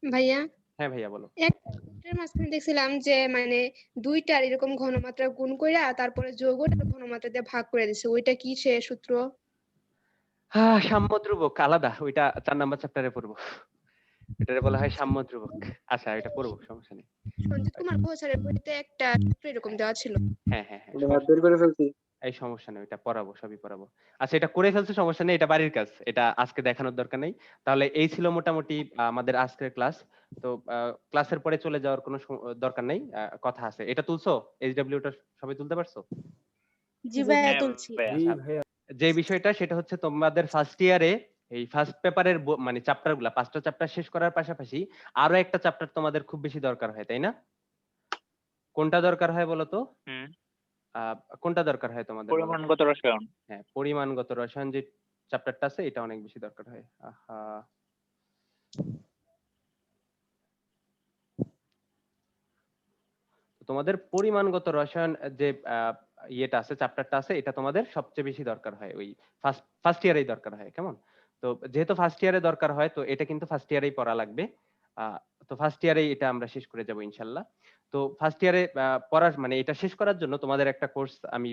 ভাইয়া হ্যাঁ ভাইয়া বলো। একটার মাঝখানে দেখছিলাম যে মানে দুইটার এরকম ঘনমাত্রা গুণ কইরা তারপরে যৌগটার ঘনমাত্রা দিয়ে ভাগ করে দিছে, ওইটা কি সে সূত্র? হ্যাঁ সাম্য ধ্রুবক আলাদা, ওইটা 4 নাম্বার চ্যাপ্টারে পড়বো। এটারে বলা হয় সাম্য ধ্রুবক। আচ্ছা এটা পড়বো, সমস্যা নেই। সঞ্জিত কুমার ঘোষ স্যারের বইতে একটা সূত্র এরকম দেওয়া ছিল। হ্যাঁ বের করে ফেলছি। এই সমস্যা নেই, এটা পড়াবো, সবই পড়াবো। আচ্ছা এটা করে ফেলছে, সমস্যা নেই, এটা বাড়ির কাজ, এটা আজকে দেখানোর দরকার নেই। তাহলে এই ছিল মোটামুটি আমাদের আজকের ক্লাস। তো ক্লাসের পরে চলে যাওয়ার কোনো দরকার নেই, কথা আছে। এটা তুলছো? এইচডব্লিউটা সবাই তুলতে পারছো? জি ভাইয়া হ্যাঁ তুলছি। ভাইয়া। যে বিষয়টা সেটা হচ্ছে তোমাদের ফার্স্ট ইয়ারে এই ফার্স্ট পেপারের মানে চ্যাপ্টার গুলা, 5টা চ্যাপ্টার শেষ করার পাশাপাশি আরো একটা চ্যাপ্টার তোমাদের খুব বেশি দরকার হয়, তাই না? কোনটা দরকার হয় বলো তো? কোনটা দরকার হয় তোমাদের বলো তো? পরিমাণগত রসায়ন। হ্যাঁ, পরিমাণগত রসায়ন যে চ্যাপ্টারটা আছে এটা অনেক বেশি দরকার হয়। আহা, তোমাদের পরিমাণগত রসায়ন যে ইয়েটা আছে, চ্যাপ্টারটা আছে, এটা তোমাদের সবচেয়ে বেশি দরকার হয় ওই ফার্স্ট ইয়ারেই দরকার হয়, কেমন? তো যেহেতু ফার্স্ট ইয়ারে দরকার হয়, তো এটা কিন্তু ফার্স্ট ইয়ারেই পড়া লাগবে। তো ফার্স্ট ইয়ারেই এটা আমরা শেষ করে যাব ইনশাল্লাহ। তো ফার্স্ট ইয়ারে পড়ার মানে এটা শেষ করার জন্য তোমাদের একটা কোর্স আমি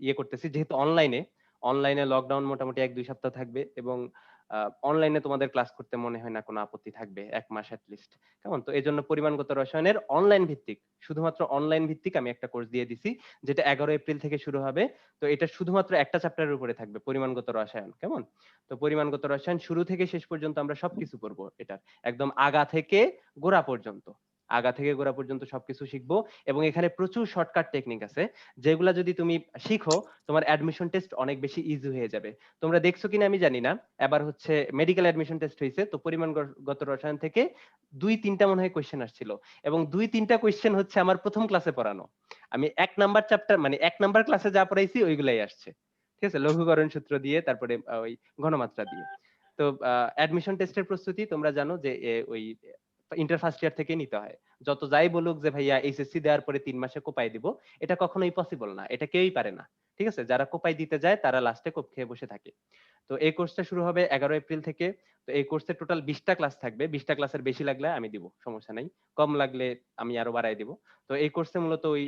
ইয়ে করতেছি, যেহেতু অনলাইনে লকডাউন মোটামুটি 1-2 সপ্তাহ থাকবে, এবং অনলাইনে তোমাদের ক্লাস করতে মনে হয় না কোনো আপত্তি থাকবে 1 মাস লিস্ট, কেমন? তো এই জন্য পরিমাণগত রসায়নের অনলাইন ভিত্তিক, শুধুমাত্র অনলাইন ভিত্তিক আমি একটা কোর্স দিয়ে দিছি, যেটা 11 এপ্রিল থেকে শুরু হবে। তো এটা শুধুমাত্র একটা চ্যাপ্টারের উপরে থাকবে, পরিমাণগত রসায়ন, কেমন? তো পরিমাণগত রসায়ন শুরু থেকে শেষ পর্যন্ত আমরা সবকিছু পড়বো, এটা একদম আগা থেকে গোড়া পর্যন্ত সবকিছু শিখবো। এবং এখানে প্রচুর শর্টকাট টেকনিক আছে, যেগুলা যদি তুমি শিখো তোমার অ্যাডমিশন টেস্ট অনেক বেশি ইজি হয়ে যাবে। তোমরা দেখছো কিনা আমি জানি না, এবার হচ্ছে মেডিকেল অ্যাডমিশন টেস্ট হয়েছে, তো পরিমাণগত রসায়ন থেকে 2-3টা মনে হয় কোয়েশ্চেন আসছিল, এবং 2-3টা কোয়েশ্চেন হচ্ছে আমার প্রথম ক্লাসে পড়ানো। আমি 1 নাম্বার চ্যাপ্টার মানে 1 নাম্বার ক্লাসে যা পড়াইছি ওইগুলাই আসছে, ঠিক আছে, লঘুকরণ সূত্র দিয়ে, তারপরে ওই ঘনমাত্রা দিয়ে। তো অ্যাডমিশন টেস্টের প্রস্তুতি তোমরা জানো যে ওই ইন্টার ফার্স্ট ইয়ার থেকে নিতে হয়। যত যাই বলুক যে ভাইয়া এইচএসসি দেওয়ার পরে 3 মাসে কোপাই দিব, এটা কখনোই পসিবল না, এটা কেউই পারে না, ঠিক আছে? যারা কোপাই দিতে যায় তারা লাস্টে কোপ খেয়ে বসে থাকে। তো এই কোর্সটা শুরু হবে 11 এপ্রিল থেকে। তো এই কোর্সে টোটাল 20টা ক্লাস থাকবে, 20টা ক্লাসের বেশি লাগলে আমি দিব, সমস্যা নাই, কম লাগলে আমি আরো বাড়াই দিব। তো এই কোর্সে মূলত ওই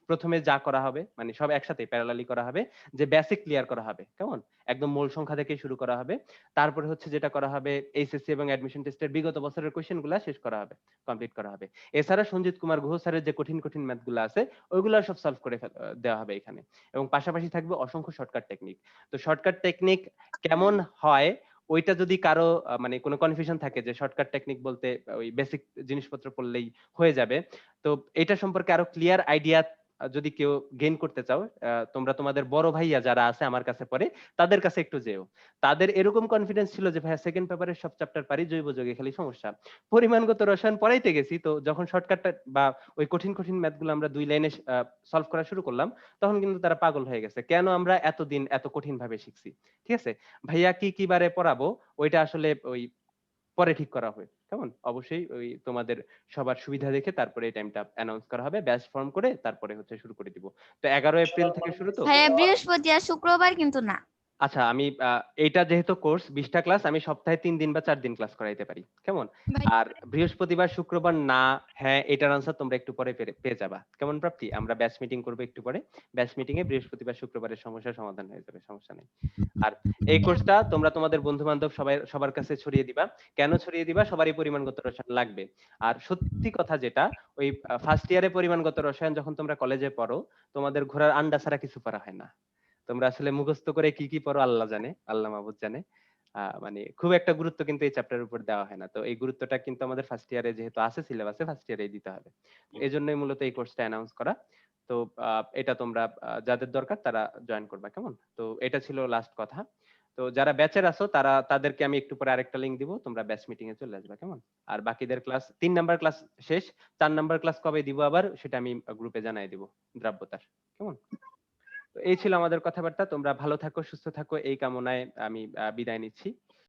প্রথমে যা করা হবে মানে সব একসাথে প্যারালালি করা হবে, যে বেসিক ক্লিয়ার করা হবে, কেমন? একদম মূল সংখ্যা থেকে শুরু করা হবে। তারপরে হচ্ছে যেটা করা হবে, এইচএসসি এবং অ্যাডমিশন টেস্টের বিগত বছরের কোশ্চেন গুলা শেষ করা হবে, কমপ্লিট করা হবে। এছাড়া সঞ্জিত কুমার গুহ স্যারের যে কঠিন কঠিন ম্যাথ গুলো আছে ওইগুলো সব সলভ করে দেওয়া হবে এখানে, এবং পাশাপাশি থাকবে অসংখ্য শর্টকাট টেকনিক। তো শর্টকাট টেকনিক কেমন হয় ওইটা যদি কারো মানে কোনো কনফিউশন থাকে যে শর্টকাট টেকনিক বলতে ওই বেসিক জিনিসপত্র পড়লেই হয়ে যাবে, তো এটা সম্পর্কে আরো ক্লিয়ার আইডিয়া যদি কেউ গেইন করতে চাও, তোমরা তোমাদের বড় ভাইয়া যারা আছে আমার কাছে পড়ে তাদের কাছে একটু যেও। তাদের এরকম কনফিডেন্স ছিল যে ভাইয়া সেকেন্ড পেপারের সব চ্যাপ্টার পারি, জৈব যোগে খালি সমস্যা। পরিমাণগত রসায়ন পড়াইতে গেছি, তো যখন শর্টকাটটা বা ওই কঠিন কঠিন ম্যাথগুলো আমরা 2 লাইনে সলভ করা শুরু করলাম, তখন কিন্তু তারা পাগল হয়ে গেছে, কেন আমরা এতদিন এত কঠিন ভাবে শিখছি। ঠিক আছে, ভাইয়া কি কি বারে পড়াবো ওইটা আসলে ওই পরে ঠিক করা হবে, কেমন? অবশ্যই ওই তোমাদের সবার সুবিধা দেখে তারপরে এই টাইমটা অ্যানাউন্স করা হবে, ব্যাচ ফর্ম করে তারপরে হচ্ছে শুরু করে দিব। তো 11 এপ্রিল থেকে শুরু। তো ভাইয়া বৃহস্পতি আর শুক্রবার কিন্তু না। আচ্ছা, আমি এইটা যেহেতু কোর্স 20টা ক্লাস, আমি সপ্তাহে 3 দিন বা 4 দিন ক্লাস করাইতে পারি, কেমন? আর বৃহস্পতিবার শুক্রবার না, হ্যাঁ এটার আনসার তোমরা একটু পরে পেয়ে যাবা, কেমন প্রাপ্তি? আমরা ব্যাচ মিটিং করব একটু পরে, ব্যাচ মিটিং এ বৃহস্পতিবার শুক্রবারের সমস্যার সমাধান হয়ে যাবে, সমস্যা নেই। আর এই কোর্সটা তোমরা তোমাদের বন্ধু বান্ধব সবার কাছে ছড়িয়ে দিবা। কেন ছড়িয়ে দিবা? সবারই পরিমাণগত রসায়ন লাগবে। আর সত্যি কথা যেটা, ওই ফার্স্ট ইয়ারে পরিমাণগত রসায়ন যখন তোমরা কলেজে পড়ো, তোমাদের ঘোড়ার আন্ডা ছাড়া কিছু পড়া হয় না। তোমরা আসলে মুখস্থ করে কি কি পড়ো আল্লাহ জানে, আল্লাহ মাহবুব জানে। মানে খুব একটা গুরুত্ব কিন্তু এই চ্যাপ্টারের উপর দেওয়া হয় না। তো এই গুরুত্বটা কিন্তু আমাদের ফার্স্ট ইয়ারে যেহেতু আছে সিলেবাসে, ফার্স্ট ইয়ারেই দিতে হবে। এই জন্যই মূলত এই কোর্সটা অ্যানাউন্স করা। তো এটা তোমরা যাদের দরকার তারা জয়েন করবা, কেমন? তো এটা ছিল লাস্ট কথা। তো যারা ব্যাচের আছো তাদেরকে আমি একটু পরে আরেকটা লিংক দিব, তোমরা ব্যাচ মিটিং এ চলে আসবা, কেমন? আর বাকিদের ক্লাস 3 নাম্বার ক্লাস শেষ, 4 নাম্বার ক্লাস কবে দিব আবার সেটা আমি গ্রুপে জানাই দিব, দ্রাব্যতার, কেমন? তো এই ছিল আমাদের কথাবার্তা। তোমরা ভালো থাকো, সুস্থ থাকো, এই কামনায় আমি বিদায় নিচ্ছি।